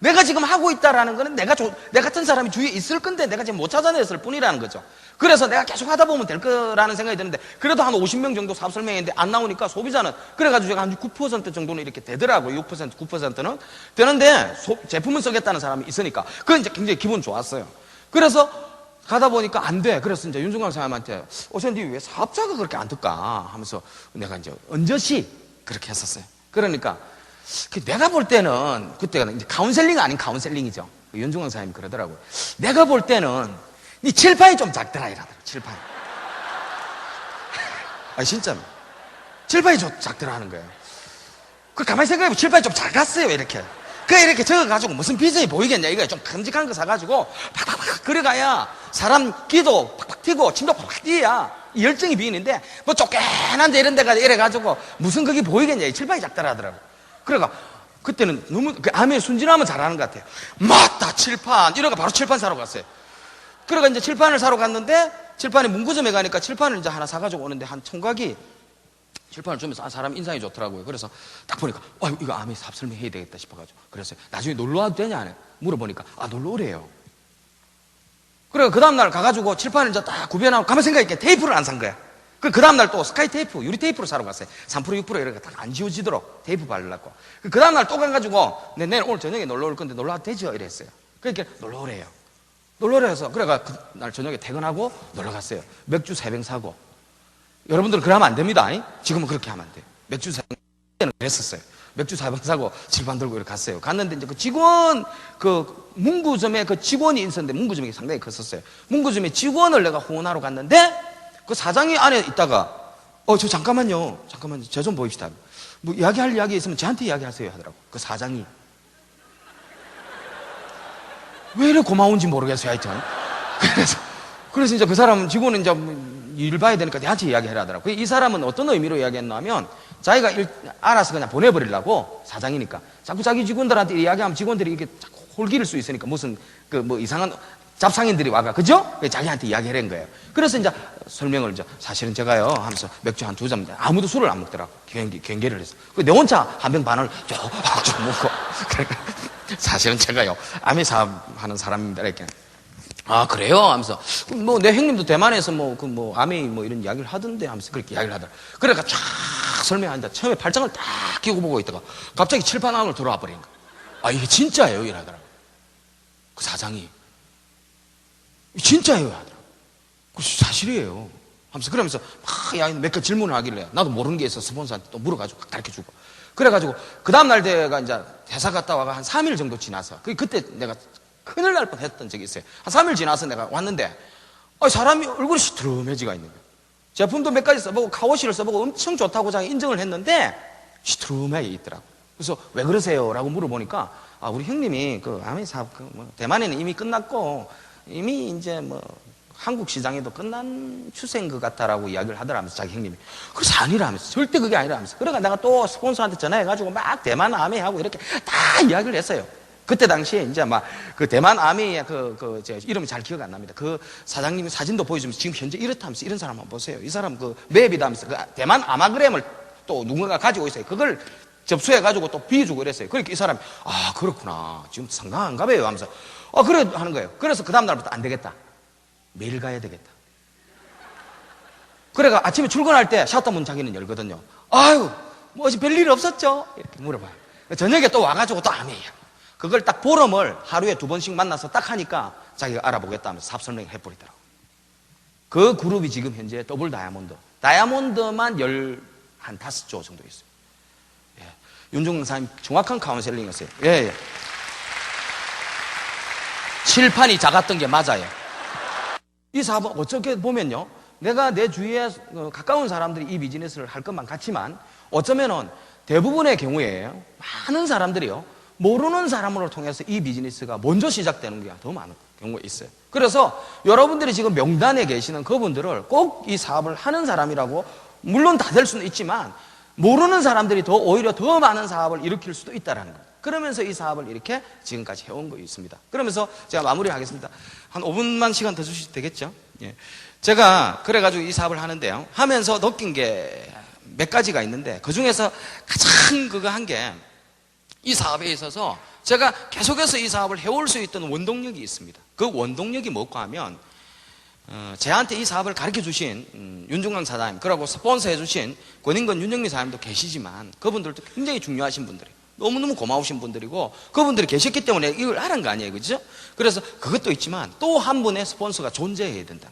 내가 지금 하고 있다라는 거는 내 같은 사람이 주위에 있을 건데 내가 지금 못 찾아냈을 뿐이라는 거죠. 그래서 내가 계속 하다 보면 될 거라는 생각이 드는데, 그래도 한 50명 정도 사업 설명했는데 안 나오니까 소비자는, 그래가지고 제가 한 9% 정도는 이렇게 되더라고요. 6%, 9%는 되는데 제품을 쓰겠다는 사람이 있으니까 그건 이제 굉장히 기분 좋았어요. 그래서 가다 보니까 안 돼. 그래서 이제 윤중광 사람한테 선생님 왜 사업자가 그렇게 안 될까 하면서 내가 이제 언저시 그렇게 했었어요. 그러니까 내가 볼 때는, 그때가 이제 카운셀링 아닌 카운셀링이죠. 윤중광 사장님이 그러더라고요. 내가 볼 때는 네 칠판이 좀 작더라 이러더라고요. 칠판이. 아니 진짜로 칠판이 좀 작더라 하는 거예요. 그 가만히 생각해보면 칠판이 좀 작았어요. 이렇게 이렇게 적어가지고 무슨 비전이 보이겠냐. 이거 좀 큼직한 거 사가지고 팍팍팍 그려가야 사람 기도 팍팍 튀고 침도 팍팍 뛰어야 열정이 비는데, 뭐 쫓겨난데 이런 데가 이래가지고 무슨 그게 보이겠냐. 이 칠판이 작더라 하더라고요. 그러니까 그때는 너무 암에 순진하면 잘하는 것 같아요. 맞다, 칠판 이러가 바로 칠판 사러 갔어요. 그러니까 이제 칠판을 사러 갔는데, 칠판이 문구점에 가니까 칠판을 이제 하나 사가지고 오는데 한 총각이 칠판을 주면서 사람 인상이 좋더라고요. 그래서 딱 보니까 이거 암에 사업 설명해야 되겠다 싶어가지고 그래서 나중에 놀러 와도 되냐 물어보니까 놀러 오래요. 그래서 그 다음날 가가지고 칠판을 이제 딱 구별하고 가만 생각해보니까 테이프를 안 산 거야. 그 다음날 또 스카이 테이프, 유리 테이프를 사러 갔어요. 3% 6% 이렇게 딱 안 지워지도록 테이프 바르려고. 그 다음날 또 가가지고 내일 오늘 저녁에 놀러 올 건데 놀러 와도 되죠? 이랬어요. 그러니까 놀러 오래요. 놀러 오래서 그래가 그날 저녁에 퇴근하고 놀러 갔어요. 맥주 3병 사고. 여러분들은 그러면 안 됩니다. 지금은 그렇게 하면 안 돼요. 맥주 4병 때는 그랬었어요. 맥주 4병 사고 칠판 들고 이렇게 갔어요. 갔는데 이제 그 직원, 그 문구점에 그 직원이 있었는데, 문구점이 상당히 컸었어요. 문구점에 직원을 내가 후원하러 갔는데 그 사장이 안에 있다가 저 잠깐만요. 저 좀 보입시다. 뭐 이야기할 이야기 있으면 저한테 이야기하세요 하더라고. 그 사장이 왜 이렇게 고마운지 모르겠어요. 하여튼 그래서 이제 그 사람은, 직원은 이제 일 봐야 되니까 내한테 이야기해라 하더라고. 이 사람은 어떤 의미로 이야기했냐면, 자기가 알아서 그냥 보내버리려고, 사장이니까 자꾸 자기 직원들한테 이야기하면 직원들이 이렇게 자꾸 홀기를 수 있으니까 무슨 뭐 이상한 잡상인들이 와가, 그죠? 자기한테 이야기하는 거예요. 그래서 이제 설명을 사실은 제가요 하면서 맥주 한 2잔, 아무도 술을 안 먹더라고. 경계를 했어. 내 혼자 한 병 반을 쭉 먹고. 사실은 제가요 암이 사업하는 사람입니다 이렇게. 그래요? 하면서 뭐 내 형님도 대만에서 암이 이런 이야기를 하던데 하면서 그렇게 이야기를 하더라. 그러니까 쫙 설명하는데 처음에 팔짱을 딱 끼고 보고 있다가 갑자기 칠판 안으로 들어와 버린 거야. 이게 진짜예요? 이러더라고. 그 사장이 진짜예요 하더라고. 사실이에요 하면서, 그러면서 몇 가지 질문을 하길래 나도 모르는 게 있어 스폰서한테 또 물어가지고 가르쳐주고. 그래가지고 그 다음날 내가 이제 회사 갔다 와가 한 3일 정도 지나서, 그때 내가 큰일 날 뻔했던 적이 있어요. 한 3일 지나서 내가 왔는데 사람이 얼굴이 시트름해지가 있는 거예요. 제품도 몇 가지 써보고 카워시를 써보고 엄청 좋다고 자기 인정을 했는데 시트름하게 있더라고. 그래서 왜 그러세요? 라고 물어보니까 우리 형님이 그 아메 사업 대만에는 이미 끝났고 이미 이제 한국 시장에도 끝난 추세인 것 같다라고 이야기를 하더라면서, 자기 형님이. 그래서 아니라면서, 절대 그게 아니라면서. 그러니까 내가 또 스폰서한테 전화해가지고 막 대만 아메하고 이렇게 다 이야기를 했어요. 그때 당시에 이제 그 대만 아메의 제 이름이 잘 기억 안 납니다. 그 사장님이 사진도 보여주면서 지금 현재 이렇다면서, 이런 사람 한번 보세요. 이 사람 맵이다면서 대만 아마그램을 또 누군가 가지고 있어요. 그걸 접수해가지고 또 비주고 이랬어요. 그러니까 이 사람이 그렇구나. 지금 상당한가 봐요 하면서 그래 하는 거예요. 그래서 그 다음날부터 안 되겠다. 매일 가야 되겠다. 그래가 아침에 출근할 때 샤터 문 자기는 열거든요. 어제 별일 없었죠? 이렇게 물어봐요. 저녁에 또 와가지고 또 아메예요. 그걸 딱 보름을 하루에 2번씩 만나서 딱 하니까 자기가 알아보겠다면서 사업 설명을 해버리더라고. 그 그룹이 지금 현재 더블 다이아몬드만 15조 정도 있어요. 예. 윤중근 사장님 정확한 카운셀링이었어요. 예, 예. 칠판이 작았던 게 맞아요. 이 사업은 어떻게 보면요, 내가 내 주위에 가까운 사람들이 이 비즈니스를 할 것만 같지만 어쩌면은 대부분의 경우에 많은 사람들이요, 모르는 사람으로 통해서 이 비즈니스가 먼저 시작되는 게 더 많은 경우가 있어요. 그래서 여러분들이 지금 명단에 계시는 그분들을 꼭 이 사업을 하는 사람이라고, 물론 다 될 수는 있지만 모르는 사람들이 오히려 더 많은 사업을 일으킬 수도 있다는 거예요. 그러면서 이 사업을 이렇게 지금까지 해온 거 있습니다. 그러면서 제가 마무리하겠습니다. 한 5분만 시간 더 주시면 되겠죠? 예. 제가 그래가지고 이 사업을 하는데요, 하면서 느낀 게 몇 가지가 있는데, 그 중에서 가장 그거 한 게, 이 사업에 있어서 제가 계속해서 이 사업을 해올 수 있던 원동력이 있습니다. 그 원동력이 뭘까 하면, 제한테 이 사업을 가르쳐 주신 윤중강 사장님, 그리고 스폰서 해주신 권인건 윤영미 사장님도 계시지만 그분들도 굉장히 중요하신 분들이에요. 너무너무 고마우신 분들이고, 그분들이 계셨기 때문에 이걸 알은 거 아니에요, 그죠? 그래서 그것도 있지만 또 한 분의 스폰서가 존재해야 된다,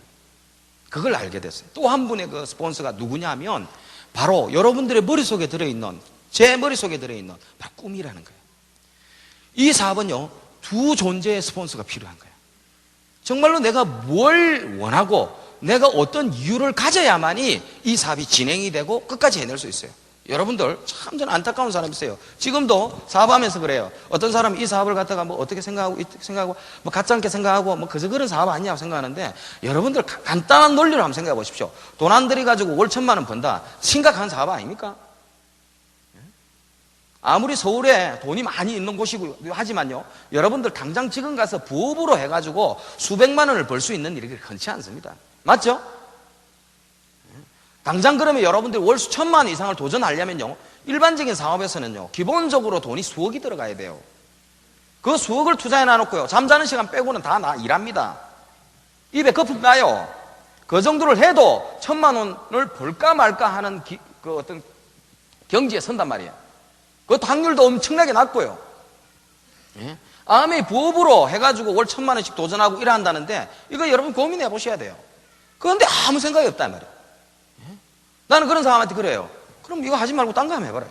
그걸 알게 됐어요. 또 한 분의 그 스폰서가 누구냐면 바로 여러분들의 머릿속에 들어있는, 제 머릿속에 들어있는 바로 꿈이라는 거예요. 이 사업은요, 두 존재의 스폰서가 필요한 거예요. 정말로 내가 뭘 원하고 내가 어떤 이유를 가져야만이 이 사업이 진행이 되고 끝까지 해낼 수 있어요. 여러분들 참 저는 안타까운 사람이 있어요. 지금도 사업하면서 그래요. 어떤 사람이 이 사업을 갖다가 뭐 어떻게 생각하고 뭐 가짜 않게 생각하고 뭐 그저 그런 사업 아니냐고 생각하는데, 여러분들 간단한 논리로 한번 생각해 보십시오. 돈 안 들여가지고 월 1,000만 원 번다, 심각한 사업 아닙니까? 아무리 서울에 돈이 많이 있는 곳이고 하지만요, 여러분들 당장 지금 가서 부업으로 해가지고 수백만 원을 벌 수 있는 일이 흔치 않습니다. 맞죠? 당장 그러면 여러분들이 월 수천만 원 이상을 도전하려면요, 일반적인 사업에서는요, 기본적으로 돈이 수억이 들어가야 돼요. 그 수억을 투자해 놔놓고요, 잠자는 시간 빼고는 다 일합니다. 입에 거품 나요. 그 정도를 해도 1,000만 원을 벌까 말까 하는 그 어떤 경지에 선단 말이에요. 그것도 확률도 엄청나게 낮고요. 예? 아무리 부업으로 해가지고 월 1,000만 원씩 도전하고 일한다는데, 이거 여러분 고민해 보셔야 돼요. 그런데 아무 생각이 없단 말이에요. 나는 그런 사람한테 그래요. 그럼 이거 하지 말고 딴 거 한번 해봐라.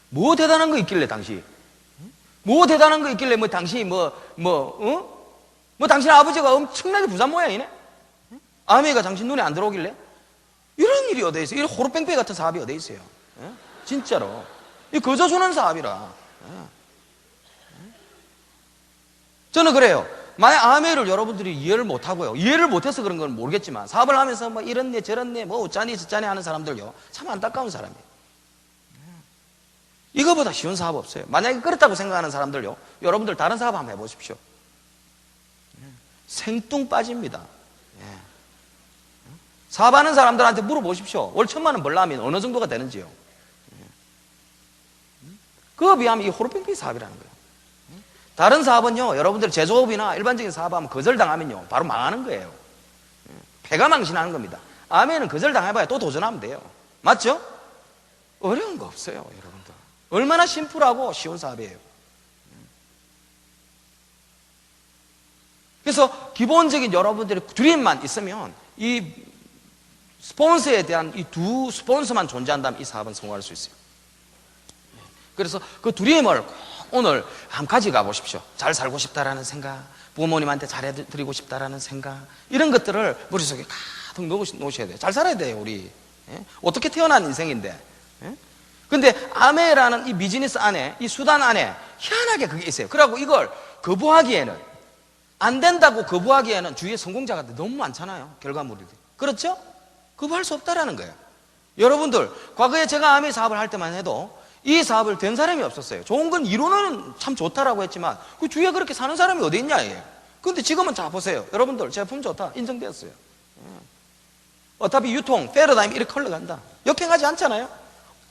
뭐 대단한 거 있길래 당시? 뭐 대단한 거 있길래 뭐 당시 뭐 당신 아버지가 엄청나게 부자 모양이네? 아메가 당신 눈에 안 들어오길래? 이런 일이 어디 있어요? 이런 호루뺑뺑이 같은 사업이 어디 있어요? 진짜로. 이 거저 주는 사업이라. 저는 그래요. 만약 아메를 여러분들이 이해를 못하고요, 이해를 못해서 그런 건 모르겠지만, 사업을 하면서 뭐 이런네 저런네 뭐 어쩌니 저쩌니 하는 사람들요, 참 안타까운 사람이에요. 이거보다 쉬운 사업 없어요. 만약에 그렇다고 생각하는 사람들요, 여러분들 다른 사업 한번 해보십시오. 생뚱 빠집니다. 사업하는 사람들한테 물어보십시오. 월 1,000만 원 벌려면 어느 정도가 되는지요. 그거에 비하면 이 호루뺑뺑이 사업이라는 거예요. 다른 사업은요, 여러분들 제조업이나 일반적인 사업하면 거절당하면요, 바로 망하는 거예요. 폐가 망신하는 겁니다. 아멘은 거절당해봐야 또 도전하면 돼요. 맞죠? 어려운 거 없어요, 여러분들. 얼마나 심플하고 쉬운 사업이에요. 그래서 기본적인 여러분들의 드림만 있으면, 이 스폰서에 대한 이 두 스폰서만 존재한다면 이 사업은 성공할 수 있어요. 그래서 그 드림을 오늘 한번 가져가 보십시오. 잘 살고 싶다라는 생각, 부모님한테 잘해드리고 싶다라는 생각, 이런 것들을 머릿속에 가득 넣으셔야 돼요. 잘 살아야 돼요, 우리. 어떻게 태어난 인생인데. 근데 아메라는 이 비즈니스 안에, 이 수단 안에 희한하게 그게 있어요. 그리고 이걸 거부하기에는, 안 된다고 거부하기에는 주위에 성공자가 너무 많잖아요, 결과물이. 그렇죠? 거부할 수 없다라는 거예요. 여러분들, 과거에 제가 아메 사업을 할 때만 해도 이 사업을 된 사람이 없었어요. 좋은 건 이론은 참 좋다라고 했지만 그 주위에 그렇게 사는 사람이 어디 있냐, 얘. 근데 지금은 자 보세요. 여러분들, 제품 좋다, 인정되었어요. 어차피 유통, 패러다임이 이렇게 흘러간다. 역행하지 않잖아요.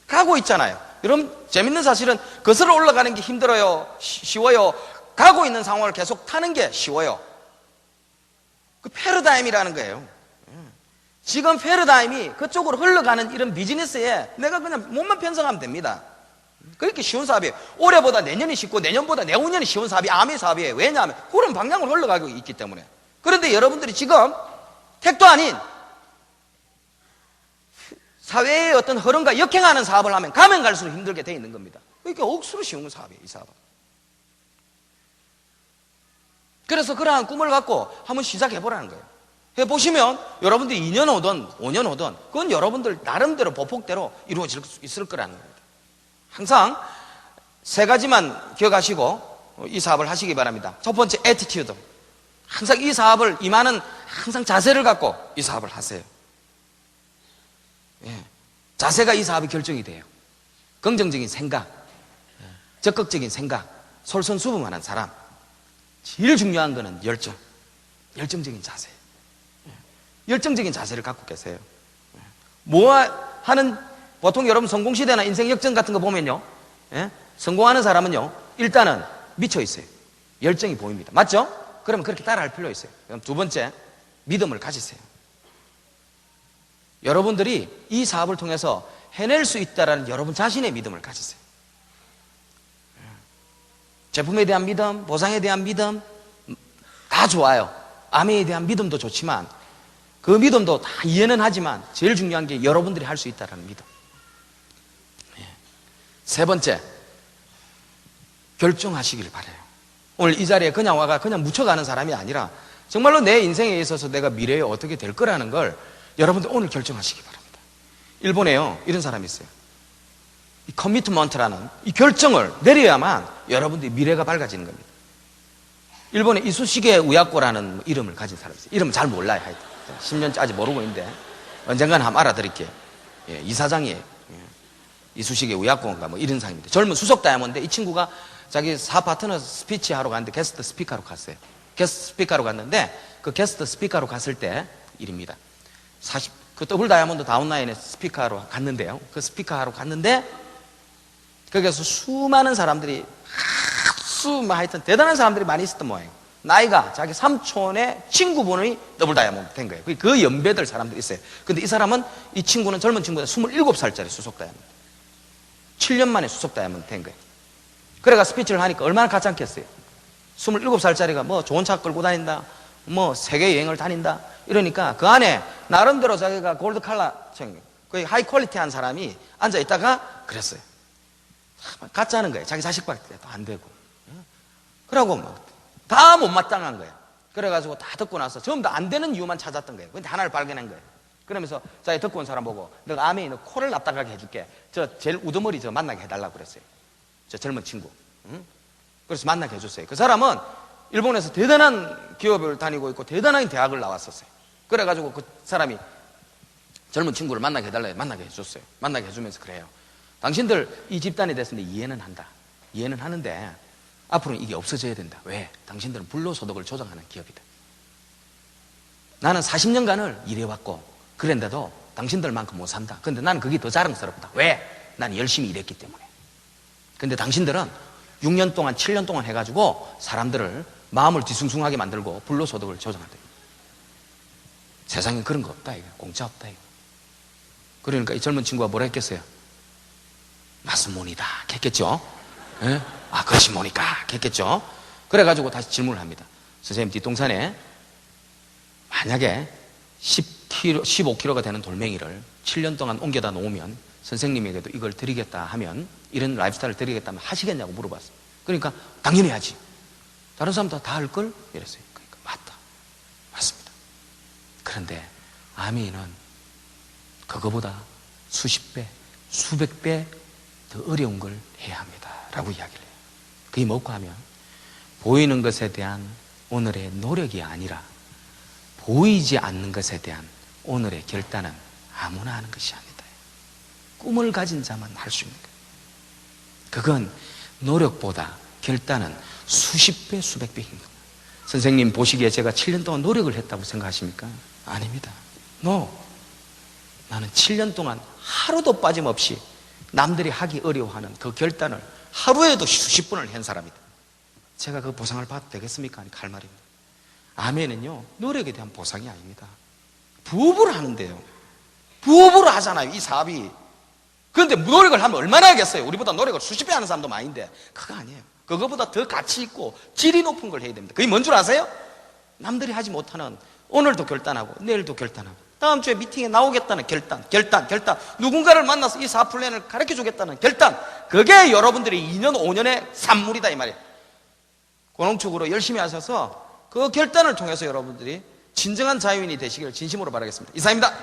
가고 있잖아요. 여러분, 재밌는 사실은 거슬러 올라가는 게 힘들어요, 쉬워요? 가고 있는 상황을 계속 타는 게 쉬워요. 그 패러다임이라는 거예요. 지금 패러다임이 그쪽으로 흘러가는 이런 비즈니스에 내가 그냥 몸만 편성하면 됩니다. 그렇게 쉬운 사업이에요. 올해보다 내년이 쉽고 내년보다 내후년이 쉬운 사업이 암의 사업이에요. 왜냐하면 그런 방향으로 흘러가고 있기 때문에. 그런데 여러분들이 지금 택도 아닌 사회의 어떤 흐름과 역행하는 사업을 하면 가면 갈수록 힘들게 돼 있는 겁니다. 그러니까 억수로 쉬운 사업이에요, 이 사업은. 그래서 그러한 꿈을 갖고 한번 시작해보라는 거예요. 해보시면 여러분들이 2년 오든 5년 오든 그건 여러분들 나름대로 보폭대로 이루어질 수 있을 거라는 겁니다. 항상 세 가지만 기억하시고 이 사업을 하시기 바랍니다. 첫 번째, 애티튜드. 항상 이 사업을 임하는 항상 자세를 갖고 이 사업을 하세요. 예. 자세가 이 사업이 결정이 돼요. 긍정적인 생각, 적극적인 생각, 솔선수범하는 사람. 제일 중요한 거는 열정, 열정적인 자세. 열정적인 자세를 갖고 계세요. 뭐 하는, 보통 여러분 성공시대나 인생 역전 같은 거 보면요, 성공하는 사람은요 일단은 미쳐 있어요. 열정이 보입니다. 맞죠? 그러면 그렇게 따라할 필요 있어요. 그럼 두 번째, 믿음을 가지세요. 여러분들이 이 사업을 통해서 해낼 수 있다는 여러분 자신의 믿음을 가지세요. 제품에 대한 믿음, 보상에 대한 믿음 다 좋아요. 아멘에 대한 믿음도 좋지만 그 믿음도 다 이해는 하지만 제일 중요한 게 여러분들이 할 수 있다는 믿음. 세 번째, 결정하시길 바라요. 오늘 이 자리에 그냥 와가 그냥 묻혀가는 사람이 아니라 정말로 내 인생에 있어서 내가 미래에 어떻게 될 거라는 걸 여러분들 오늘 결정하시기 바랍니다. 일본에요 이런 사람이 있어요. 이 커미트먼트라는 이 결정을 내려야만 여러분들이 미래가 밝아지는 겁니다. 일본에 이수시게 우야코라는 이름을 가진 사람이 있어요. 이름은 잘 몰라요. 하여튼 10년째 아직 모르고 있는데 언젠가는 한번 알아드릴게요. 예, 이사장이에요. 예. 이수시게 우야코인가 뭐 이런 사람입니다. 젊은 수석 다이아몬드. 이 친구가 자기 사업 파트너 스피치 하러 갔는데 게스트 스피커로 갔어요. 게스트 스피커로 갔는데 그 게스트 스피커로 갔을 때 일입니다. 그 더블 다이아몬드 다운라인에 스피커로 갔는데요. 그 스피커 하러 갔는데 거기서 수많은 사람들이 하여튼 대단한 사람들이 많이 있었던 모양이에요. 나이가 자기 삼촌의 친구분이 더블 다이아몬드 된 거예요. 그 연배들 사람들이 있어요. 근데 이 사람은, 이 친구는 젊은 친구는 27살짜리 수석 다이아몬드. 7년 만에 수석 다이아몬드 된 거예요. 그래가 스피치를 하니까 얼마나 가짜겠어요. 27살짜리가 뭐 좋은 차 끌고 다닌다, 뭐 세계 여행을 다닌다 이러니까 그 안에 나름대로 자기가 골드 칼라청, 거의 하이 퀄리티한 사람이 앉아 있다가 그랬어요. 가짜는 거예요. 자기 자식밖에 안 되고. 그러고 막 다 못마땅한 거예요. 그래가지고 다 듣고 나서 전부 다 안 되는 이유만 찾았던 거예요. 근데 하나를 발견한 거예요. 그러면서 자기 듣고 온 사람 보고 너가 아멘이 너 코를 납작하게 해줄게. 저 제일 우두머리 저 만나게 해달라고 그랬어요. 저 젊은 친구. 응? 그래서 만나게 해줬어요. 그 사람은 일본에서 대단한 기업을 다니고 있고 대단한 대학을 나왔었어요. 그래가지고 그 사람이 젊은 친구를 만나게 해달라고 만나게 해줬어요. 만나게 해주면서 그래요. 당신들 이 집단이 됐으니 이해는 한다. 이해는 하는데 앞으로는 이게 없어져야 된다. 왜? 당신들은 불로소득을 조정하는 기업이다. 나는 40년간을 일해왔고 그랬는데도 당신들만큼 못 산다. 근데 나는 그게 더 자랑스럽다. 왜? 난 열심히 일했기 때문에. 근데 당신들은 6년 동안 7년 동안 해가지고 사람들을 마음을 뒤숭숭하게 만들고 불로소득을 조정한다. 세상에 그런 거 없다. 이거 공짜 없다. 이거. 그러니까 이 젊은 친구가 뭐라 했겠어요? 마스모니다 했겠죠. 예? 아, 그것이 뭐니까 했겠죠. 그래가지고 다시 질문을 합니다. 선생님, 뒷동산에 만약에 10kg, 15kg가 되는 돌멩이를 7년 동안 옮겨다 놓으면 선생님에게도 이걸 드리겠다 하면, 이런 라이프스타일을 드리겠다면 하시겠냐고 물어봤어요. 그러니까 당연히 하지. 다른 사람도 다 할걸? 이랬어요. 그러니까 맞다. 맞습니다. 그런데 아미는 그거보다 수십 배, 수백 배 더 어려운 걸 해야 합니다 라고 이야기를 해요. 그게 뭐고 하면 보이는 것에 대한 오늘의 노력이 아니라 보이지 않는 것에 대한 오늘의 결단은 아무나 하는 것이 아니다. 꿈을 가진 자만 할 수 있는 거예요. 그건 노력보다 결단은 수십 배, 수백 배 힘듭니다. 선생님 보시기에 제가 7년 동안 노력을 했다고 생각하십니까? 아닙니다. 나는 7년 동안 하루도 빠짐없이 남들이 하기 어려워하는 그 결단을 하루에도 수십 번을 한 사람이다. 제가 그 보상을 받아도 되겠습니까? 할 말입니다. 아멘은요, 노력에 대한 보상이 아닙니다. 부업을 하는데요. 부업으로 하잖아요, 이 사업이. 그런데 노력을 하면 얼마나 하겠어요? 우리보다 노력을 수십 배 하는 사람도 많은데 그거 아니에요. 그거보다 더 가치 있고 질이 높은 걸 해야 됩니다. 그게 뭔 줄 아세요? 남들이 하지 못하는 오늘도 결단하고 내일도 결단하고 다음 주에 미팅에 나오겠다는 결단. 누군가를 만나서 이 사플랜을 가르쳐 주겠다는 결단. 그게 여러분들이 2년, 5년의 산물이다 이 말이에요. 공동축으로 열심히 하셔서 그 결단을 통해서 여러분들이 진정한 자유인이 되시길 진심으로 바라겠습니다. 이상입니다.